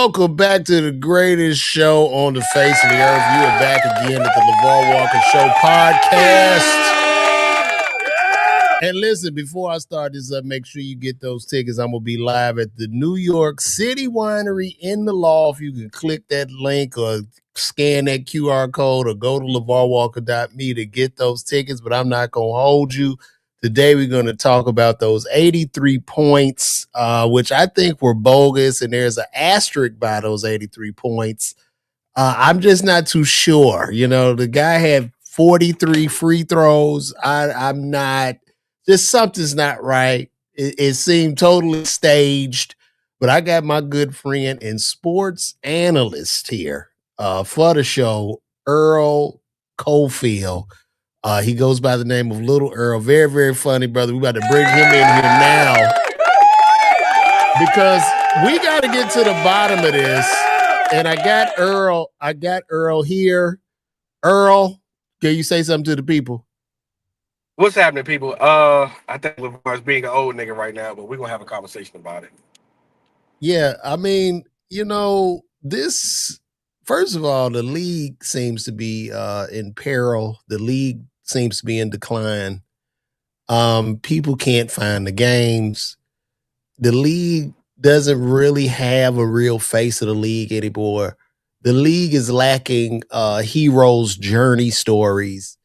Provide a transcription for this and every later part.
Welcome back to the greatest show on the face of the earth. You are back again at the LeVar Walker Show podcast. And listen, before I start this up, make sure you get those tickets. I'm going to be live at the New York City Winery in the Loft. You can click that link or scan that QR code or go to LeVarWalker.me to get those tickets, but I'm not going to hold you. Today, we're going to talk about those 83 points, which I think were bogus, and there's an asterisk by those 83 points. I'm just not too sure. You know, the guy had 43 free throws. I'm not, just something's not right. It seemed totally staged, but I got my good friend and sports analyst here for the show, Earl Cofield. He goes by the name of Little Earl. Very, very funny, brother. We about to bring him in here now because we got to get to the bottom of this. And I got Earl here. Earl, can you say something to the people? What's happening, people? I think LeVar's being an old nigga right now, but we're gonna have a conversation about it. Yeah, I mean, this, first of all, the league seems to be in peril. The league seems to be in decline. People can't find the games. The league doesn't really have a real face of the league anymore. The league is lacking heroes' journey stories.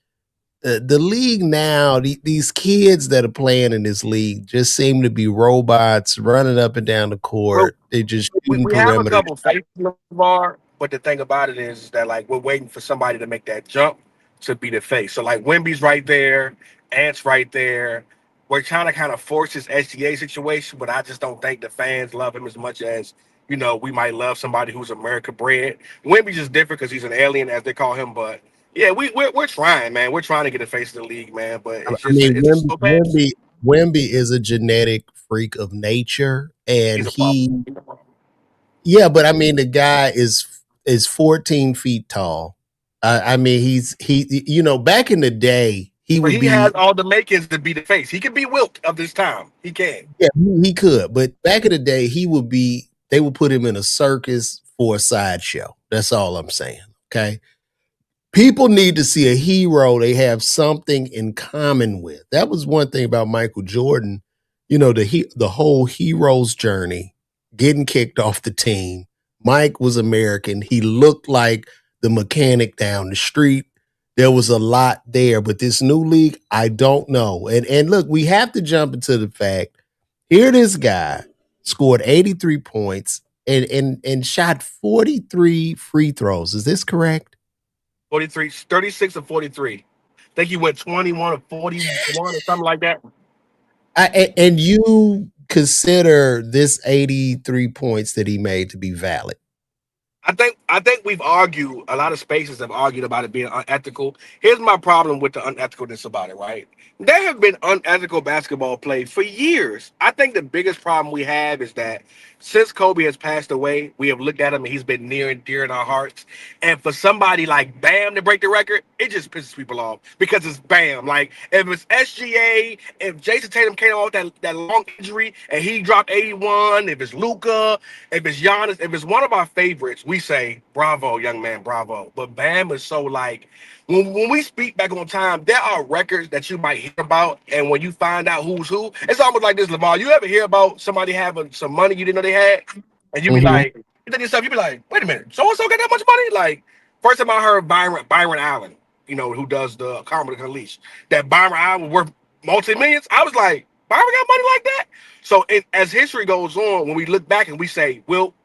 The league now, these kids that are playing in this league just seem to be robots running up and down the Well, court. They just we, shooting we have a perimeter. couple faces in LeVar, but the thing about it is that like we're waiting for somebody to make that jump to be the face. So like Wemby's right there, Ant's right there. We're trying to kind of force this SGA situation, but I just don't think the fans love him as much as we might love somebody who's America bred. Wemby's just different because he's an alien, as they call him. But yeah, we're trying, man. We're trying to get a face of the league, man. But I it's just mean, it's a slow pass. Wemby is a genetic freak of nature, and He's a problem. yeah, but I mean, the guy is 14 feet tall. I mean, back in the day, he But would he has be. all the makings to be the face. He could be Wilt of this time. He can. Yeah, he could, but back in the day, he would be. They would put him in a circus for a sideshow. That's all I'm saying. Okay, people need to see a hero they have something in common with. That was one thing about Michael Jordan. The whole hero's journey, getting kicked off the team. Mike was American. He looked like the mechanic down the street. There was a lot there, but this new league, I don't know. And look, we have to jump into the fact. Here, this guy scored 83 points and shot 43 free throws. Is this correct? 43, 36 or 43. I think he went 21 or 41 or something like that. And you consider this 83 points that he made to be valid. I think we've argued, a lot of spaces have argued about it being unethical. Here's my problem with the unethicalness about it, right? There have been unethical basketball play for years. I think the biggest problem we have is that since Kobe has passed away, we have looked at him and he's been near and dear in our hearts. And for somebody like Bam to break the record, it just pisses people off because it's Bam. Like if it's SGA, if Jason Tatum came off that long injury and he dropped 81, if it's Luca, if it's Giannis, if it's one of our favorites, we say, bravo, young man, bravo. But Bam is so like, when we speak back on time, there are records that you might hear about. And when you find out who's who, it's almost like this, Lamar. You ever hear about somebody having some money you didn't know they had? And you be Mhm. like, you think to yourself, you be like, wait a minute, so and so got that much money? Like, first time I heard Byron Allen, who does the Comedy Unleashed, that Byron Allen was worth multi-millions. I was like, Byron got money like that? So as history goes on, when we look back and we say, well,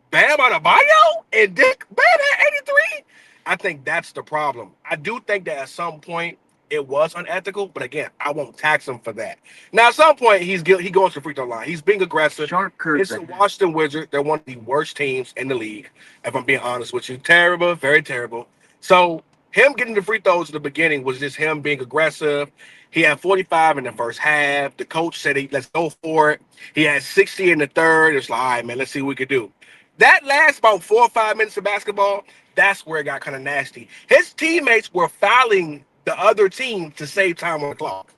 Bam Adebayo and Dick Bam at 83. I think that's the problem. I do think that at some point it was unethical, but again, I won't tax him for that. Now, at some point, he goes to free throw line. He's being aggressive. It's the Washington Wizards. They're one of the worst teams in the league, if I'm being honest with you. Terrible, very terrible. So him getting the free throws at the beginning was just him being aggressive. He had 45 in the first half. The coach said, let's go for it. He had 60 in the third. It's like, all right, man, let's see what we can do. That last about 4 or 5 minutes of basketball, that's where it got kind of nasty. His teammates were fouling the other team to save time on the clock.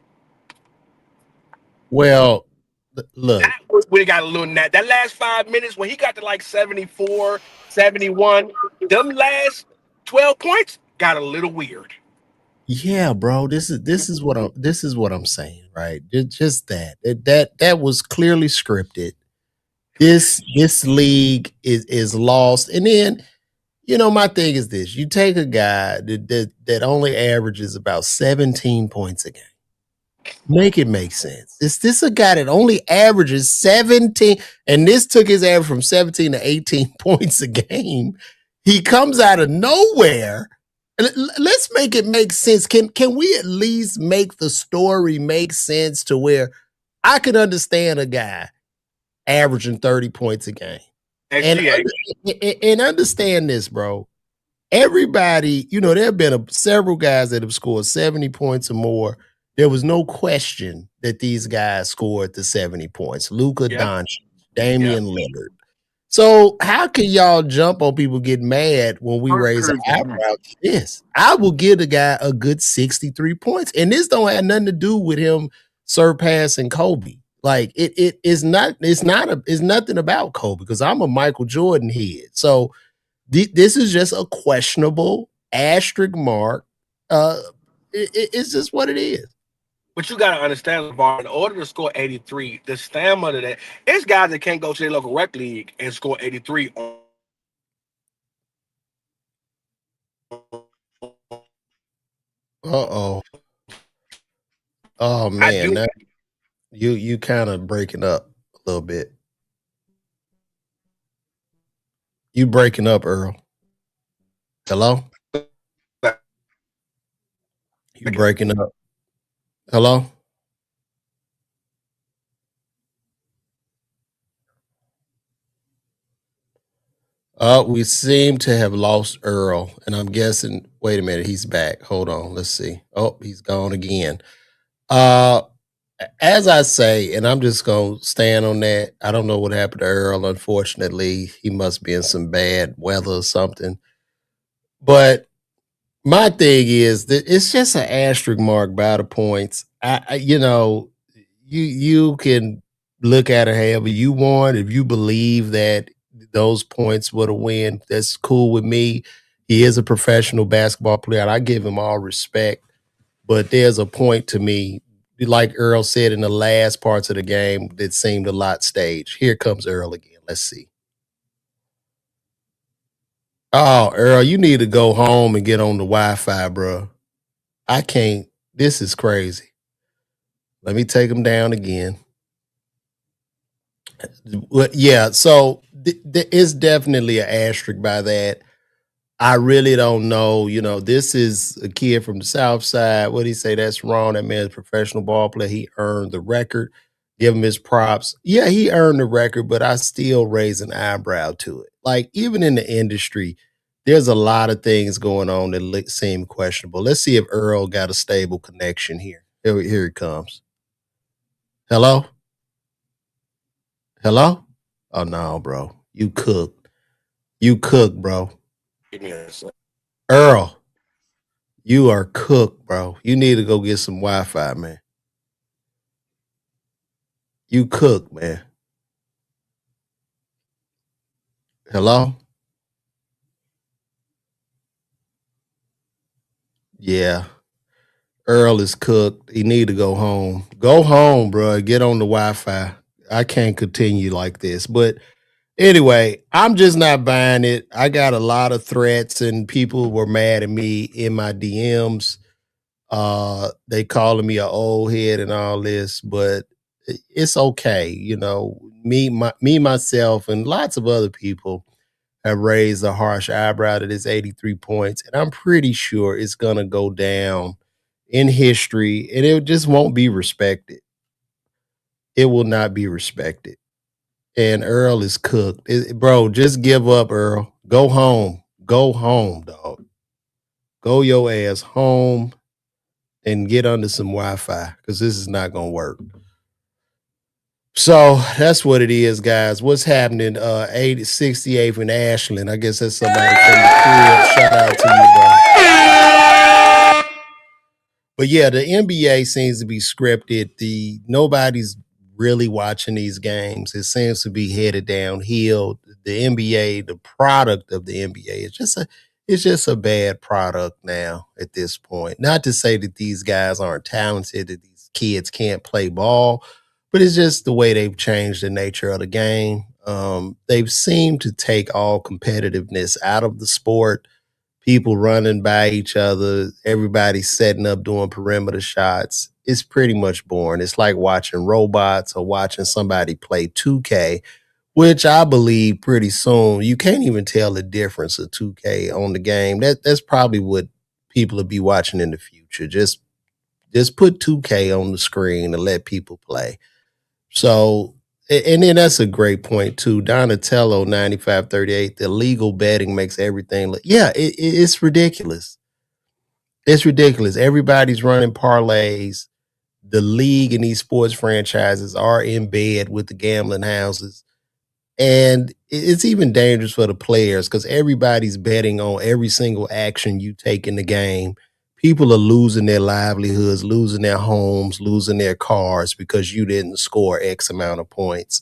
Well, Look, That was when he got a little that last 5 minutes when he got to like 74, 71. Them last 12 points got a little weird. yeah, bro. This is what I'm saying, right? Just that was clearly scripted. This league is lost. And then, my thing is this: you take a guy that only averages about 17 points a game. Make it make sense. Is this a guy that only averages 17? And this took his average from 17 to 18 points a game. He comes out of nowhere. Let's make it make sense. Can we at least make the story make sense to where I can understand a guy averaging 30 points a game? And, SGA. and understand this, bro. Everybody, there have been several guys that have scored 70 points or more. There was no question that these guys scored the 70 points. Luka Yep. Doncic, Yep. Damian Lillard. So how can y'all jump on people get mad when we raise an eyebrow to this? I will give the guy a good 63 points. And this don't have nothing to do with him surpassing Kobe. Like it's nothing about Kobe because I'm a Michael Jordan head. So this is just a questionable asterisk mark. It's just what it is. But you gotta understand, LeVar, in order to score 83, the stamina that it's guys that can't go to their local rec league and score 83 on. Uh-oh. Oh I man, do. now you kind of breaking up a little bit. You breaking up, Earl. Hello? You breaking up. Hello? We seem to have lost Earl, and I'm guessing. Wait a minute, he's back. Hold on, let's see. Oh, he's gone again. Uh, as I say, and I'm just gonna stand on that. I don't know what happened to Earl. Unfortunately, he must be in some bad weather or something. But my thing is that it's just an asterisk mark by the points. You can look at it however you want. If you believe that those points were the win, that's cool with me. He is a professional basketball player, and I give him all respect. But there's a point to me, like Earl said in the last parts of the game, that seemed a lot staged. Here comes Earl again. Let's see. Oh, Earl, you need to go home and get on the Wi-Fi, bro. I can't. This is crazy. Let me take him down again. Well, yeah, so it's definitely an asterisk by that. I really don't know. This is a kid from the South Side. What do he say? That's wrong. That man's a professional ball player. He earned the record. Give him his props. Yeah, he earned the record, but I still raise an eyebrow to it. Like, even in the industry, there's a lot of things going on that seem questionable. Let's see if Earl got a stable connection here. Here it comes. Hello? Hello? Oh, no, bro. You cooked. You cooked, bro. Give me a second. Earl, you are cooked, bro. You need to go get some Wi-Fi, man. You cooked, man. Hello? Yeah. Earl is cooked. He need to go home. Go home, bro. Get on the Wi-Fi. I can't continue like this. But anyway, I'm just not buying it. I got a lot of threats and people were mad at me in my DMs. They calling me an old head and all this, but it's okay. Me myself and lots of other people have raised a harsh eyebrow to this 83 points, and I'm pretty sure it's gonna go down in history, and it just won't be respected. It will not be respected. And Earl is cooked. Bro, just give up, Earl. Go home. Go home, dog. Go your ass home and get under some Wi-Fi because this is not gonna work. So that's what it is, guys. What's happening? 68th and Ashland. I guess that's somebody from the crib. Shout out to you, bro. But yeah, the NBA seems to be scripted. Nobody's really watching these games, it seems to be headed downhill. The NBA, the product of the NBA, it's just a bad product now at this point. Not to say that these guys aren't talented, that these kids can't play ball, but it's just the way they've changed the nature of the game. They've seemed to take all competitiveness out of the sport. People running by each other, everybody setting up doing perimeter shots. It's pretty much boring. It's like watching robots or watching somebody play 2K, which I believe pretty soon you can't even tell the difference of 2K on the game. That's probably what people will be watching in the future. Just put 2K on the screen and let people play. So, and then that's a great point too. Donatello 9538, the legal betting makes everything look, yeah, it's ridiculous. It's ridiculous. Everybody's running parlays. The league and these sports franchises are in bed with the gambling houses. And it's even dangerous for the players because everybody's betting on every single action you take in the game. People are losing their livelihoods, losing their homes, losing their cars because you didn't score X amount of points.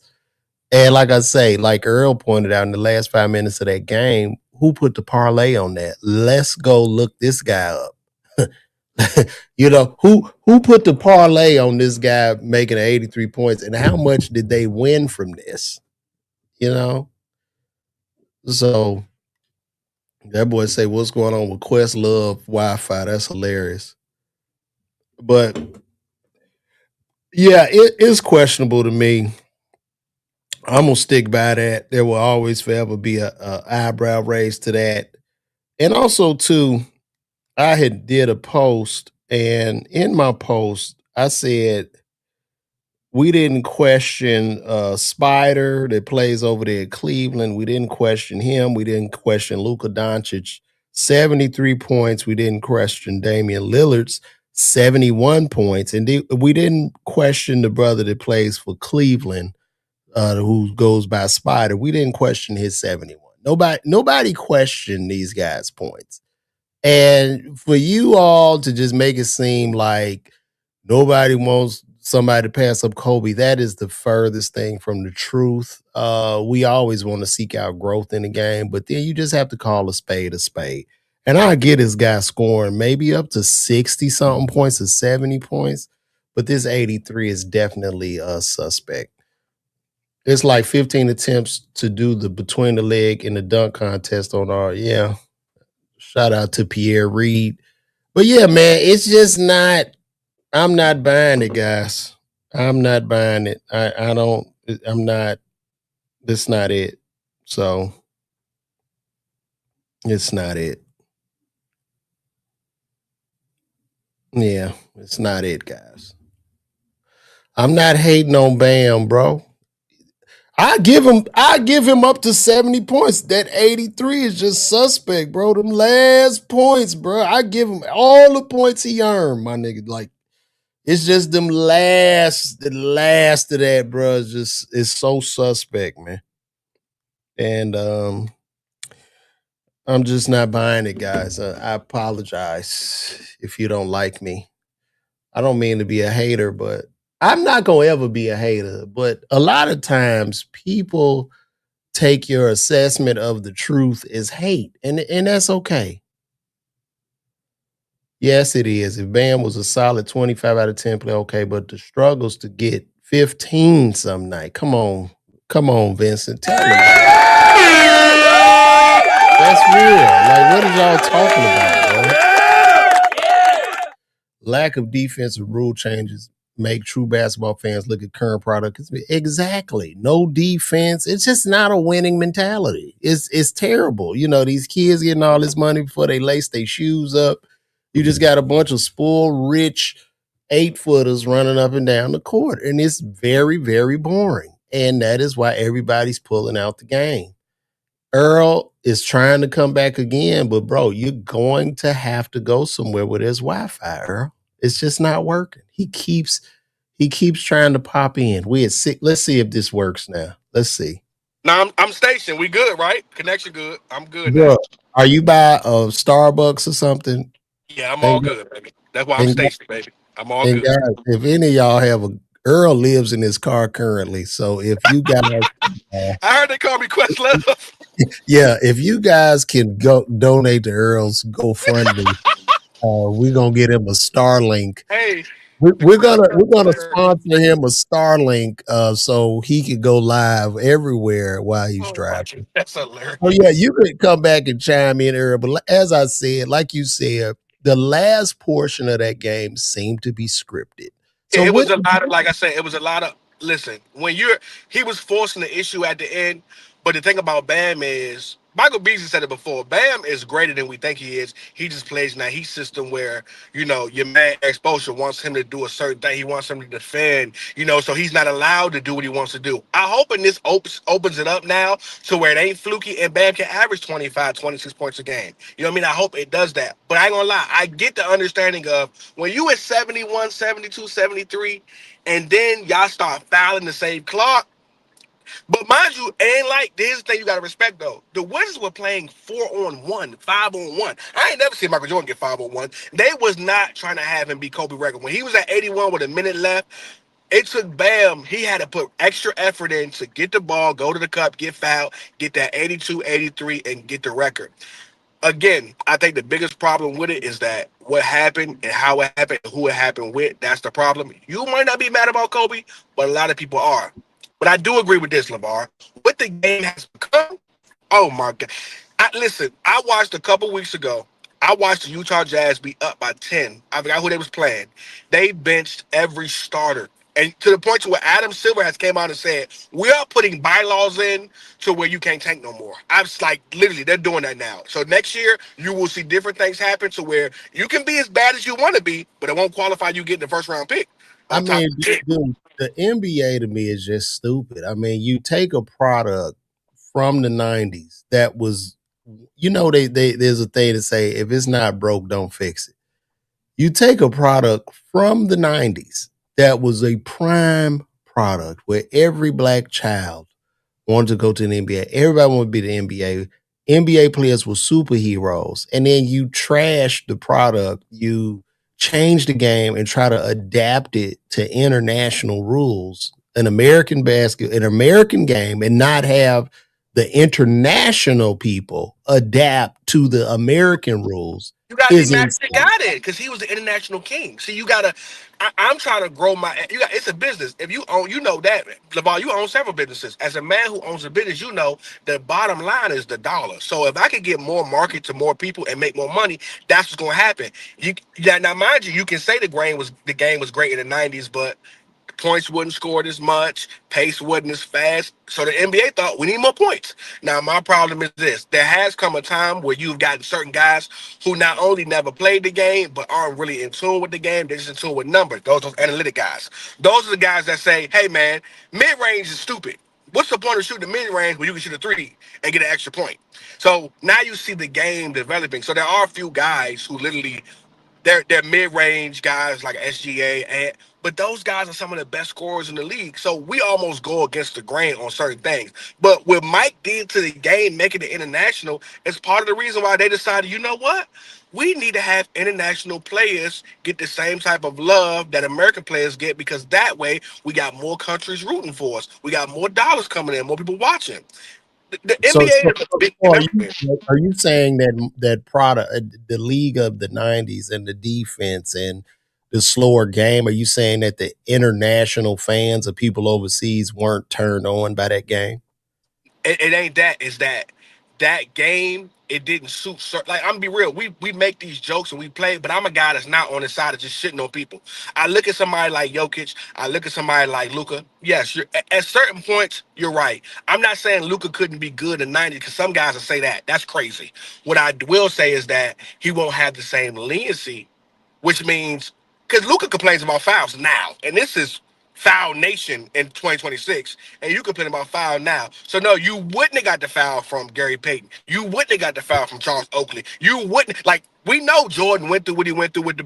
And like I say, like Earl pointed out in the last 5 minutes of that game, who put the parlay on that? Let's go look this guy up. Who put the parlay on this guy making 83 points and how much did they win from this? You know? So that boy say, what's going on with Questlove Wi-Fi? That's hilarious. But yeah, it is questionable to me. I'm gonna stick by that. There will always forever be a eyebrow raised to that. And also too, I had did a post, and in my post, I said we didn't question Spider that plays over there at Cleveland. We didn't question him. We didn't question Luka Doncic, 73 points. We didn't question Damian Lillard's 71 points. And we didn't question the brother that plays for Cleveland, who goes by Spider. We didn't question his 71. Nobody questioned these guys' points. And for you all to just make it seem like nobody wants somebody to pass up Kobe, that is the furthest thing from the truth. We always want to seek out growth in the game, but then you just have to call a spade a spade. And I get this guy scoring maybe up to 60 something points or 70 points, but this 83 is definitely a suspect. It's like 15 attempts to do the between the leg and the dunk contest on our, yeah. Shout out to Pierre Reed. But yeah, man, it's just not, I'm not buying it, guys. I'm not buying it. I don't, I'm not, that's not it. So it's not it. Yeah, it's not it, guys. I'm not hating on Bam, bro. I give him up to 70 points. That 83 is just suspect, bro. Them last points, bro. I give him all the points he earned, my nigga. Like, it's just them the last of that, bro. Is so suspect, man. And I'm just not buying it, guys. I apologize if you don't like me. I don't mean to be a hater, but I'm not gonna ever be a hater. But a lot of times people take your assessment of the truth as hate, and that's okay. Yes, it is. If Bam was a solid 25 out of 10 play, okay, but the struggles to get 15 some night. Come on, Vincent. Tell me that's real. Like, what are y'all talking about, bro? Lack of defensive rule changes make true basketball fans look at current product. Exactly. No defense. It's just not a winning mentality. It's terrible. You know, these kids getting all this money before they lace their shoes up. You just got a bunch of spoiled, rich 8-footers running up and down the court. And it's very, very boring. And that is why everybody's pulling out the game. Earl is trying to come back again, but bro, you're going to have to go somewhere where there's Wi-Fi, Earl. It's just not working. He keeps trying to pop in. We at six. Let's see if this works now. Let's see. Now I'm stationed. We good, right? Connection good. I'm good Bro, now. are you by Starbucks or something? Yeah, I'm all good, baby. That's why I'm And, stationed, baby. I'm all and good. guys, if any of y'all have Earl lives in his car currently. So if you guys, I heard they call me Questlove. yeah, if you guys can go donate to Earl's GoFundMe, we're gonna get him a Starlink. Hey, the We're gonna Questlove. sponsor him a Starlink, so he can go live everywhere while he's Oh my driving. god, that's Oh yeah, hilarious. you could come back and chime in, Earl. But as I said, like you said, the last portion of that game seemed to be scripted. So It what? was a lot of, like I said, it was a lot of. Listen, when you're, he was forcing the issue at the end, but the thing about Bam is, Michael Beasley said it before. Bam is greater than we think he is. He just plays in that heat system where your man exposure wants him to do a certain thing. He wants him to defend. So he's not allowed to do what he wants to do. I hope in this opens it up now to where it ain't fluky and Bam can average 25, 26 points a game. You know what I mean? I hope it does that. But I ain't gonna lie, I get the understanding of when you at 71, 72, 73, and then y'all start fouling to save clock. But mind you, and like this thing you gotta respect though. The Wizards were playing 4-on-1, 5-on-1. I ain't never seen Michael Jordan get 5-on-1. They was not trying to have him be Kobe record. When he was at 81 with a minute left, it took Bam. He had to put extra effort in to get the ball, go to the cup, get fouled, get that 82, 83, and get the record. Again, I think the biggest problem with it is that what happened and how it happened and who it happened with, that's the problem. You might not be mad about Kobe, but a lot of people are. But I do agree with this, LeVar. What the game has become, oh my God. Listen, I watched a couple weeks ago. I watched the Utah Jazz be up by 10. I forgot who they was playing. They benched every starter. And to the point to where Adam Silver has came out and said, we are putting bylaws in to where you can't tank no more. I was like, literally, they're doing that now. So next year, you will see different things happen to where you can be as bad as you want to be, but it won't qualify you getting the first round pick I on top mean, of the pick. dude, the NBA to me is just stupid. I mean, you take a product from the '90s that was, they there's a thing to say if it's not broke, don't fix it. You take a product from the '90s that was a prime product where every black child wanted to go to the NBA. Everybody wanted to be the NBA. NBA players were superheroes. And then you trash the product, you change the game and try to adapt it to international rules, an American game, and not have the international people adapt to the American rules You gotta be is mad at the insane. guy then, because he was the international king. So you gotta. I'm trying to grow my. It's a business. If you own, that, Laval, you own several businesses. As a man who owns a business, the bottom line is the dollar. So if I could get more market to more people and make more money, that's what's gonna happen. Now, mind you, you can say the game was great in the '90s, but points wouldn't score as much, pace wasn't as fast. So the NBA thought we need more points. Now my problem is this: there has come a time where you've gotten certain guys who not only never played the game but aren't really in tune with the game. They're just in tune with numbers. Those analytic guys. Those are the guys that say, "Hey man, mid range is stupid. What's the point of shooting the mid range when you can shoot a three and get an extra point?" So now you see the game developing. So there are a few guys who literally they're mid range guys like SGA, but those guys are some of the best scorers in the league. So we almost go against the grain on certain things. But what Mike did to the game, making it international, is part of the reason why they decided, you know what? We need to have international players get the same type of love that American players get because that way we got more countries rooting for us. We got more dollars coming in, more people watching. The So, NBA so, is a so big are investment. you saying that product, the league of the '90s and the defense and the slower game? Are you saying that the international fans of people overseas weren't turned on by that game? It ain't that. It's that game. It didn't suit. Like I'm gonna be real. We make these jokes and we play, but I'm a guy that's not on the side of just shitting on people. I look at somebody like Jokic. I look at somebody like Luca. Yes, at certain points you're right. I'm not saying Luca couldn't be good in '90s because some guys will say that. That's crazy. What I will say is that he won't have the same leniency, which means because Luca complains about fouls now, and this is foul nation in 2026, and you complain about foul now. So no, you wouldn't have got the foul from Gary Payton. You wouldn't have got the foul from Charles Oakley. You wouldn't like. We know Jordan went through what he went through with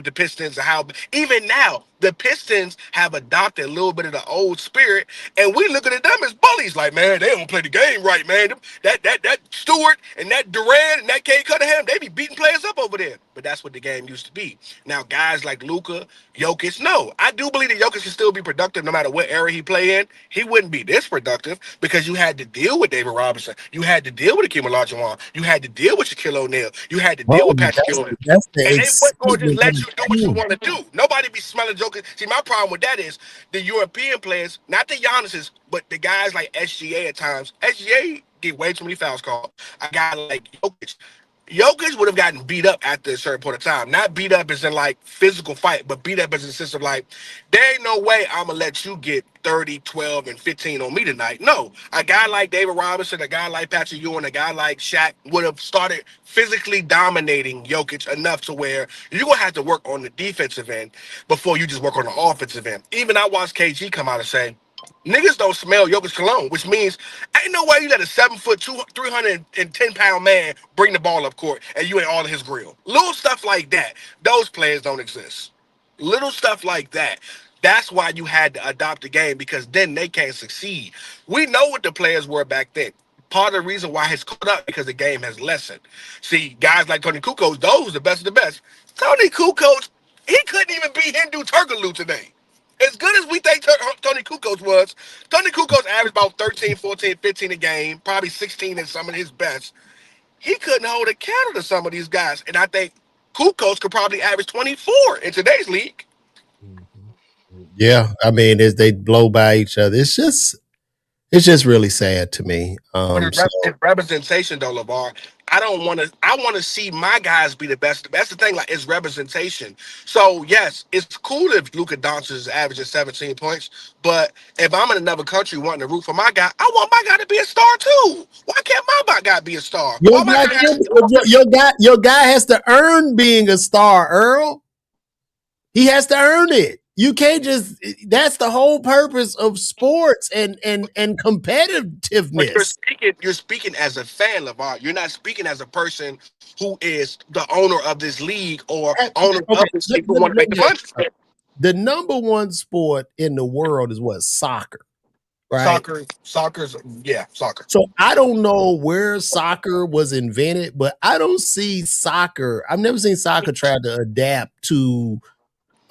the Pistons, and how even now the Pistons have adopted a little bit of the old spirit, and we looking at them as bullies. Like, man, they don't play the game right, man. That Stewart and that Durant and that Kay Cunningham, they be beating players up over there. But that's what the game used to be. Now, guys like Luka, Jokic, no, I do believe that Jokic can still be productive no matter what era he play in. He wouldn't be this productive because you had to deal with David Robinson, you had to deal with Akeem Olajuwon, you had to deal with Shaquille O'Neal, you had to deal Bro, with Patrick Ewing, that's the and they wasn't going to just excitement of let the you do what you game. want to do. Nobody be smelling Jokic. See, my problem with that is the European players, not the Giannis's, but the guys like SGA at times. SGA get way too many fouls called. A guy like Jokic. Jokic would have gotten beat up after a certain point of time. Not beat up as in like physical fight, but beat up as in the sense of like, there ain't no way I'm going to let you get 30, 12, and 15 on me tonight. No. A guy like David Robinson, a guy like Patrick Ewing, a guy like Shaq would have started physically dominating Jokic enough to where you're going to have to work on the defensive end before you just work on the offensive end. Even I watched KG come out and say, niggas don't smell Jokic cologne, which means ain't no way you let a 7 foot, 310 pound man bring the ball up court and you ain't all in his grill. Little stuff like that, those players don't exist. Little stuff like that. That's why you had to adopt the game because then they can't succeed. We know what the players were back then. Part of the reason why it's caught up because the game has lessened. See, guys like Tony Kukoc, those are the best of the best. Tony Kukoc, he couldn't even beat Hindu Turkoglu today. As good as we think Tony Kukoc was, Tony Kukoc averaged about 13, 14, 15 a game, probably 16 in some of his best. He couldn't hold a candle to some of these guys. And I think Kukoc could probably average 24 in today's league. Yeah, I mean, as they blow by each other, it's just really sad to me. But So it's representation, though, LeVar. I don't want to. I want to see my guys be the best. That's the thing. Like it's representation. So yes, it's cool if Luka Doncic is averaging 17 points. But if I'm in another country wanting to root for my guy, I want my guy to be a star too. Why can't my guy be a star? Why my guy? your guy has to earn being a star, Earl. He has to earn it. You can't just. That's the whole purpose of sports and But competitiveness. you're speaking as a fan, LeVar. You're not speaking as a person who is the owner of this league or owner Okay, of this league who want to make the money. the number one sport in the world is what? Soccer, right? Soccer's yeah, soccer. So I don't know where soccer was invented, but I don't see soccer. I've never seen soccer try to adapt to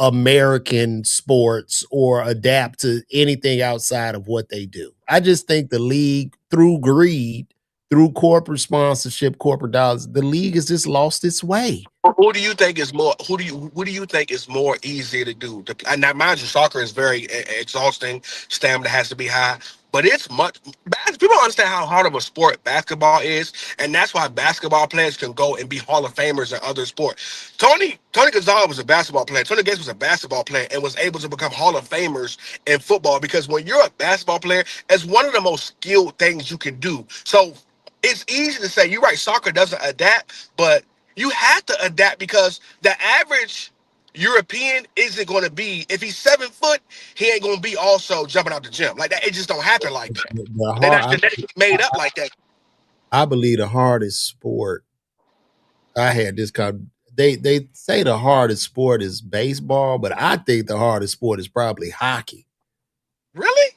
American sports or adapt to anything outside of what they do. I just think the league, through greed, through corporate sponsorship, corporate dollars, the league has just lost its way. Who do you think is more? Who do you think is more easier to do? And now, mind you, soccer is very exhausting. Stamina has to be high, but it's much. People don't understand how hard of a sport basketball is, and that's why basketball players can go and be Hall of Famers in other sports. Tony Gonzalez was a basketball player. Tony Gates was a basketball player and was able to become Hall of Famers in football because when you're a basketball player, it's one of the most skilled things you can do. So it's easy to say you're right. Soccer doesn't adapt, but you have to adapt because the average European isn't going to be if he's 7 foot, he ain't going to be also jumping out the gym like that. It just don't happen like that. They're not genetically made up like that. I believe the hardest sport. I had this kind. They say the hardest sport is baseball, but I think the hardest sport is probably hockey. Really?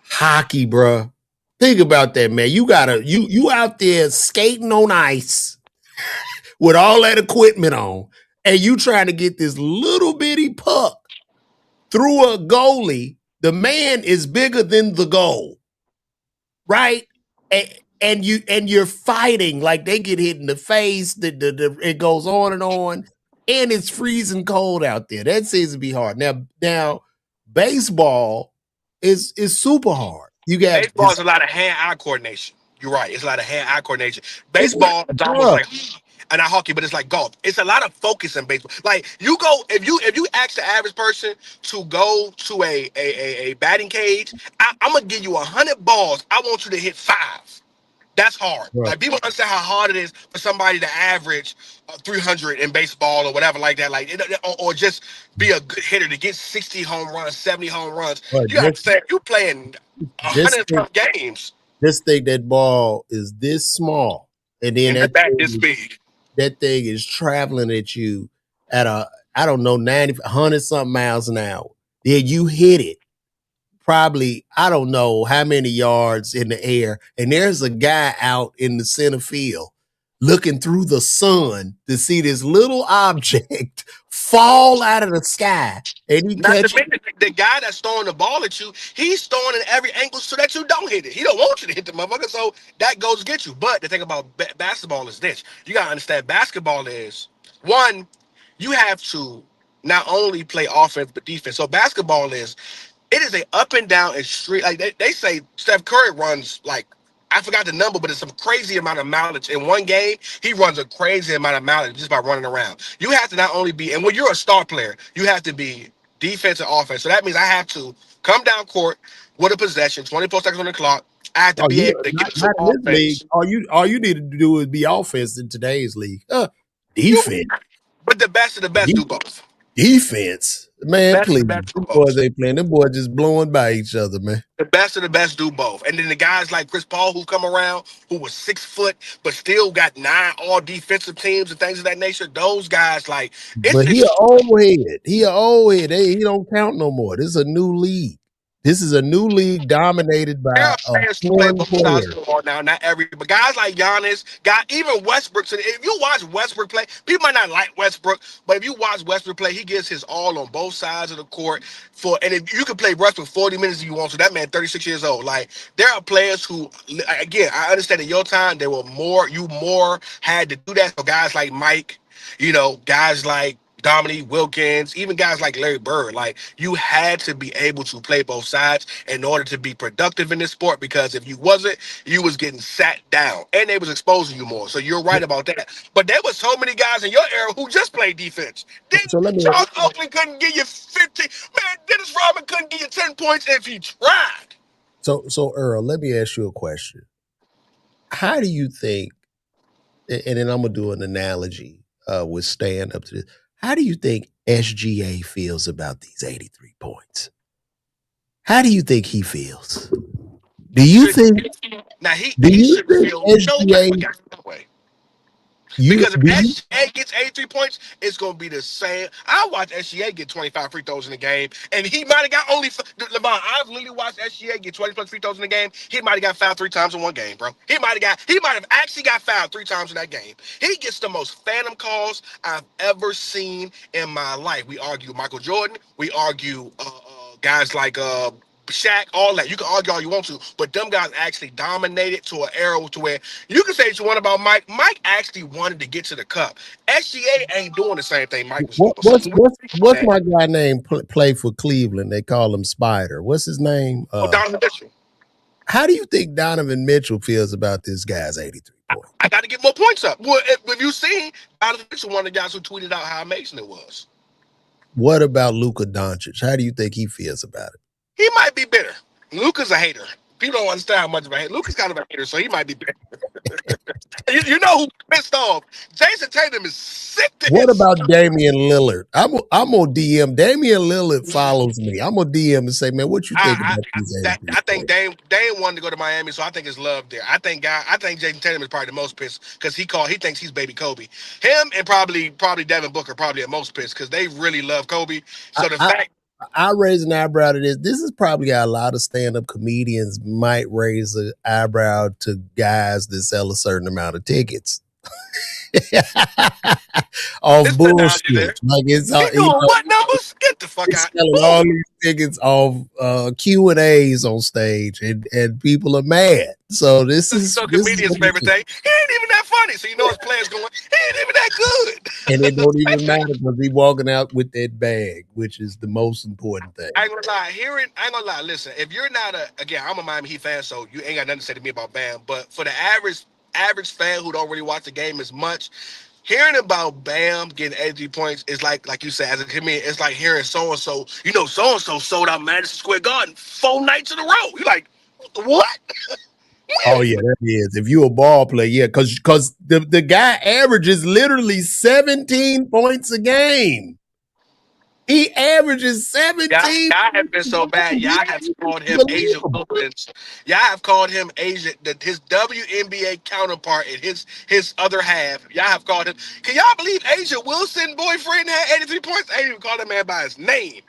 Hockey, bruh. Think about that, man. You out there skating on ice with all that equipment on, and you trying to get this little bitty puck through a goalie. The man is bigger than the goal, right? And you're fighting like they get hit in the face. It goes on, and it's freezing cold out there. That seems to be hard. Now, baseball is super hard. You got Baseball is a lot of hand-eye coordination. You're right. It's a lot of hand-eye coordination. it's not Baseball is almost tough. like and not hockey, but it's like golf. It's a lot of focus in baseball. Like you go if you ask the average person to go to a batting cage, I'm gonna give you 100 balls. I want you to hit 5. That's hard. Right. Like people understand how hard it is for somebody to average 300 in baseball or whatever like that. Like or just be a good hitter to get 60 home runs, 70 home runs. But You have to say you playing just 100 think, games just think that ball is this small, and then and the that bat thing this big. that thing is traveling at you at I don't know, 90, 100 something miles an hour. Then you hit it probably, I don't know how many yards in the air. And there's a guy out in the center field looking through the sun to see this little object fall out of the sky. And he Not to catches. mention the guy that's throwing the ball at you, he's throwing in every angle so that you don't hit it. He don't want you to hit the motherfucker, so that goes to get you. But the thing about basketball is this: you gotta understand, basketball is one, you have to not only play offense but defense. So basketball is, it is a up and down and straight. Like they say, Steph Curry runs like, I forgot the number, but it's some crazy amount of mileage in one game. He runs a crazy amount of mileage just by running around. You have to not only be, and when you're a star player, you have to be defense and offense. So that means I have to come down court with a possession, 24 seconds on the clock. I have to Oh, be you able to not, get some not in this league. offense. All you need to do is be offense in today's league. You, Defense. but the best of the best do both. Defense. Man, Best of please. the best do Them boys both. ain't playing. Them boys just blowing by each other, man. The best of the best do both. And then the guys like Chris Paul who come around, who was 6 foot, but still got 9 all defensive teams and things of that nature. Those guys, like, But he an it's old head. He an old head. He don't count no more. This is a new league. This is a new league dominated there by are a players who play one both sides player. of the ball now, not every, but guys like Giannis, even Westbrook. So if you watch Westbrook play, people might not like Westbrook, but if you watch Westbrook play, he gives his all on both sides of the court. And if you can play Westbrook 40 minutes if you want to, that man 36 years old. Like, there are players who, again, I understand in your time there were more had to do that. So guys like Mike, guys like Dominique Wilkins, even guys like Larry Bird, like, you had to be able to play both sides in order to be productive in this sport, because if you wasn't, you was getting sat down and they was exposing you more. So you're right about that. But there was so many guys in your era who just played defense. Then So let me Charles Oakley couldn't give you 15. Man, Dennis Rodman couldn't give you 10 points if he tried. so Earl, let me ask you a question. How do you think, and then I'm gonna do an analogy with stand up to this. How do you think SGA feels about these 83 points? How do you think he feels? Do you think Now he do he you should think feel no type SGA of guy that way. you Because if do you SGA gets 83 points, it's going to be the same. I watched SGA get 25 free throws in the game, and he might have got only. Lamar, I've literally watched SGA get 20 plus free throws in the game. He might have got fouled 3 times in one game, bro. He might have actually got fouled 3 times in that game. He gets the most phantom calls I've ever seen in my life. We argue Michael Jordan. We argue guys like Shaq, all that. You can argue all you want to, but them guys actually dominated to an era to where you can say what you want about Mike. Mike actually wanted to get to the cup. SGA ain't doing the same thing Mike was doing. what, So what's my guy name play for Cleveland? They call him Spider. What's his name? Donovan Mitchell. How do you think Donovan Mitchell feels about this guy's 83 points? I got to get more points up. Well, if you seen, Donovan Mitchell, one of the guys who tweeted out how amazing it was. What about Luka Doncic? How do you think he feels about it? He might be bitter. Luka's a hater. People don't understand how much of a hater. Luka's kind of a hater, so he might be bitter. You know who's pissed off? Jason Tatum is sick to What his. about Damian Lillard? I'm on DM. Damian Lillard follows me. I'm on DM and say, man, what you think about these 83 I think points? Dame wanted to go to Miami, so I think it's love there. I think Jason Tatum is probably the most pissed because he thinks he's baby Kobe. Him and probably Devin Booker probably at most pissed because they really love Kobe. So the fact I raise an eyebrow to this. This is probably how a lot of stand-up comedians might raise an eyebrow to guys that sell a certain amount of tickets. Off bullshit. Like it's what numbers? Get the fuck out. Selling all these tickets off Q&As on stage and people are mad. So this is comedian's favorite thing. He ain't even that funny. So you know his players going, he ain't even that good. And it don't even matter because he walking out with that bag, which is the most important thing. I ain't gonna lie. I ain't gonna lie. Listen, if you're not I'm a Miami Heat fan, so you ain't got nothing to say to me about Bam. But for the average fan who don't really watch the game as much, hearing about Bam getting 80 points is like you said, as a comedian, it's like hearing so-and-so, so-and-so sold out Madison Square Garden 4 nights in a row. You're like, what? Oh yeah, that is. If you a ball player, yeah, because the guy averages literally 17 points a game. He averages Y'all, 17. y'all have been so bad. Y'all have called him Asia Unbelievable. Wilkins. Y'all have called him Asia, his WNBA counterpart and his other half. Y'all have called him. Can y'all believe Asia Wilson boyfriend had 83 points? I ain't even call that man by his name.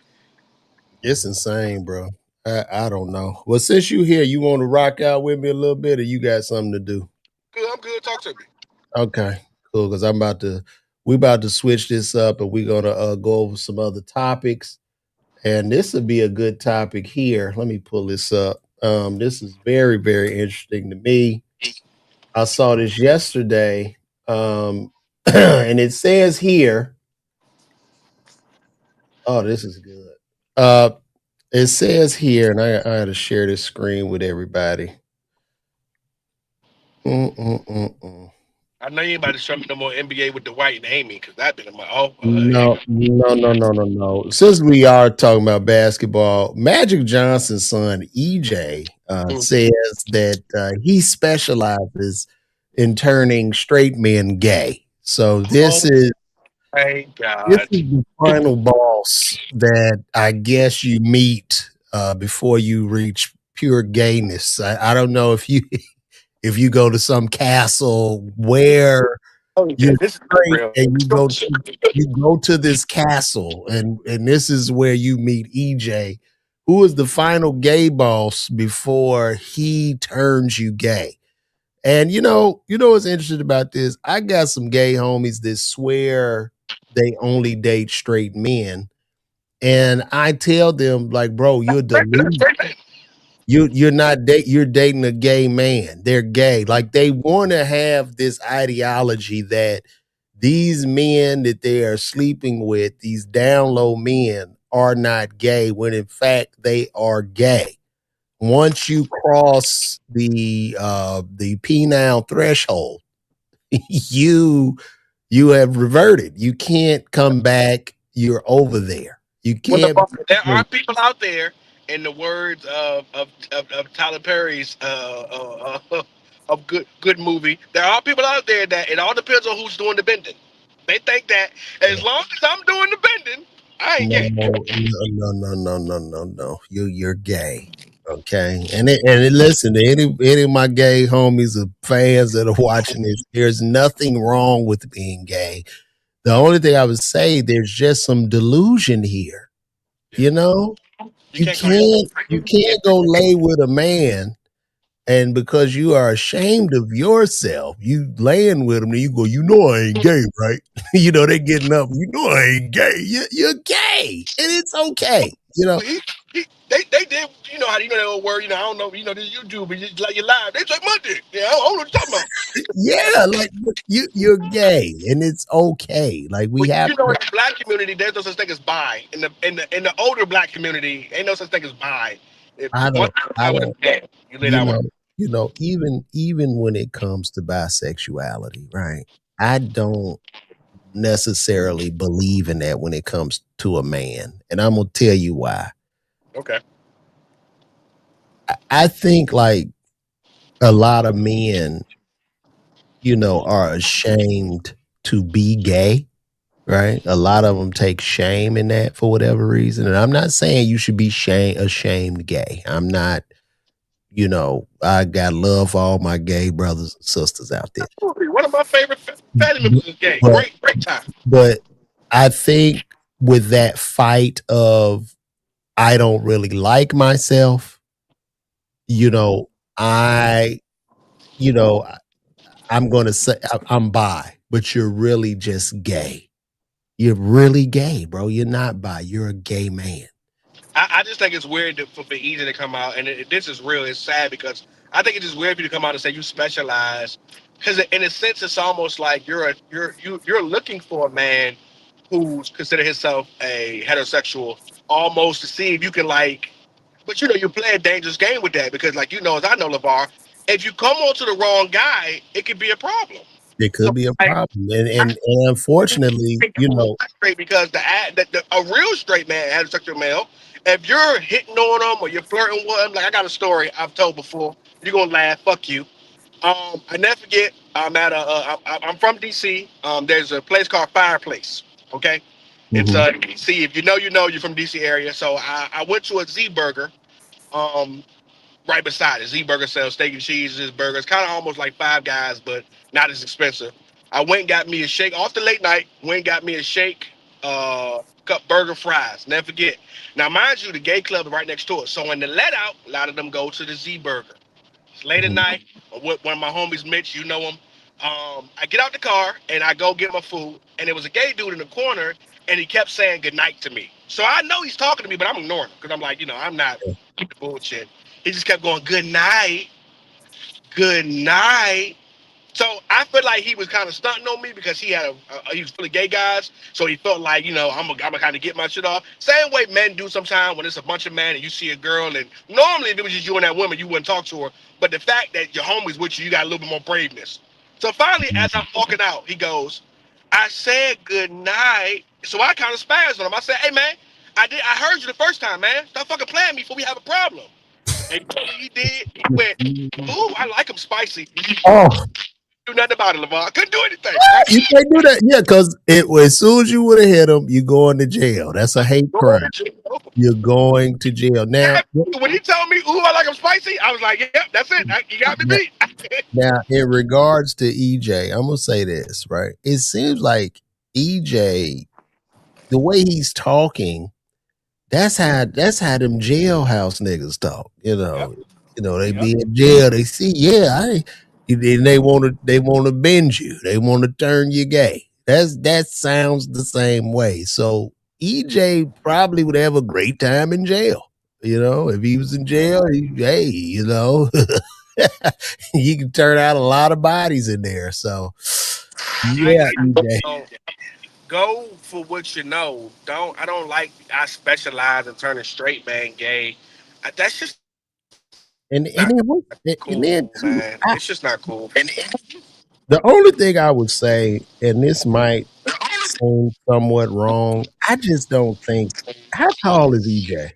It's insane, bro. I don't know. Well, since you here, you want to rock out with me a little bit, or you got something to do? Good, I'm good. Talk to me. Okay, cool. Because we about to switch this up, and we're gonna go over some other topics. And this would be a good topic here. Let me pull this up. This is very, very interesting to me. I saw this yesterday, and it says here. Oh, this is good. Uh, it says here, and I had to share this screen with everybody. Mm-mm-mm-mm. I know you ain't about to show me no more NBA with Dwight and Amy because that been in my No, no, no, no, no, no. Since we are talking about basketball, Magic Johnson's son EJ mm. says that he specializes in turning straight men gay. So Oh my this God. is the final boss that I guess you meet before you reach pure gayness. I don't know if you if you go to some castle where Oh yeah, you're this is straight real. and you go to this castle and this is where you meet EJ, who is the final gay boss before he turns you gay. And you know what's interesting about this? I got some gay homies that swear they only date straight men. And I tell them, like, bro, you're deluded. You're dating a gay man. They're gay. Like they want to have this ideology that these men that they are sleeping with, these down low men, are not gay when in fact they are gay. Once you cross the penile threshold, you you have reverted. You can't come back. You're over there. You Well, can't there be are people out there, in the words of Tyler Perry's of good movie. There are people out there that it all depends on who's doing the bending. They think that as long as I'm doing the bending, I ain't no, gay. no, no, no, no, no, no, no. You're gay. Okay. Listen, any of my gay homies or fans that are watching this, there's nothing wrong with being gay. The only thing I would say, there's just some delusion here. Yeah. You know? You You can't call yourself can't go lay with a man and because you are ashamed of yourself, you laying with them, and you go, I ain't gay, right? They getting up, I ain't gay. You're gay, and it's okay. they did. You know how you know that old word. You know I don't know. You know this YouTube, but like you live. They take my dick. Yeah, I don't know what you're talking about. Yeah, like you're gay, and it's okay. Like we Well, have you know, in to. the black community, there's no such thing as bi. In the older black community, ain't no such thing as bi. If I one don't. I with a don't. man, you lay You down with. know. Even when it comes to bisexuality, right? I don't necessarily believe in that when it comes to a man, and I'm gonna tell you why. Okay. I think like a lot of men, are ashamed to be gay, right? A lot of them take shame in that for whatever reason. And I'm not saying you should be ashamed gay. I'm not, I got love for all my gay brothers and sisters out there. Absolutely. One of my favorite family members is gay. But Great time. but I think with that fight of I don't really like myself, you know, I, you know, I'm going to say I'm bi, but you're really just gay. You're really gay, bro. You're not bi. You're a gay man. I just think it's weird for easy to come out, and this is real. It's sad because I think it's just weird for you to come out and say you specialize, because in a sense, it's almost like you're looking for a man who's consider himself a heterosexual, almost to see if you can like. But you play a dangerous game with that because, like as I know, Levar, if you come onto the wrong guy, it could be a problem. It So could be a like, problem. And I and unfortunately, think straight because a real straight man, heterosexual male, if you're hitting on them or you're flirting with them, like I got a story I've told before. You're gonna laugh. Fuck you. I never forget. I'm from DC. There's a place called Fireplace. Okay. It's Mm-hmm. see if you know, you know, you're from DC area. So I went to a Z Burger, um, right beside it. Z Burger sells steak and cheese. This burger. It's kind of almost like Five Guys, but not as expensive. I went and got me a shake off the late night. Went and got me a shake, cup burger, fries. Never forget. Now, mind you, the gay club is right next to it. So in the let out, a lot of them go to the Z Burger. It's late at Mm-hmm. night. I'm with one of my homies, Mitch. You know him. I get out the car and I go get my food, and there was a gay dude in the corner, and he kept saying good night to me. So I know he's talking to me, but I'm ignoring him because I'm like, I'm not bullshit. He just kept going, good night, good night. So I feel like he was kind of stunting on me because he was full of gay guys. So he felt like, I'm gonna kind of get my shit off. Same way men do sometimes when it's a bunch of men and you see a girl, and normally if it was just you and that woman, you wouldn't talk to her. But the fact that your homie's with you, you got a little bit more braveness. So finally, as I'm walking out, he goes, I said good night. So I kind of spazzed on him. I said, hey man, I heard you the first time, man. Stop fucking playing me before we have a problem. And he did. He went, ooh, I like him spicy. Oh, Do nothing about it, Lamar. I couldn't do anything. Right? you can't do that. Yeah, because as soon as you would have hit him, you're going to jail. That's a hate crime. You're going to jail. Now, When he told me, ooh, I like him spicy, I was like, yep, that's it. You got me beat. now, in regards to EJ, I'm gonna say this, right? It seems like EJ, the way he's talking, that's how them jailhouse niggas talk. Yep. They Yep. be in jail. They see, and they want to bend you. They want to turn you gay. That sounds the same way. So EJ probably would have a great time in jail. If he was in jail, he can turn out a lot of bodies in there. So yeah, EJ. Go for what you know. I don't like, I specialize in turning straight man gay. That's just And not then and cool, then too, man. It's just not cool. the only thing I would say, and this might seem somewhat wrong, I just don't think. How tall is EJ?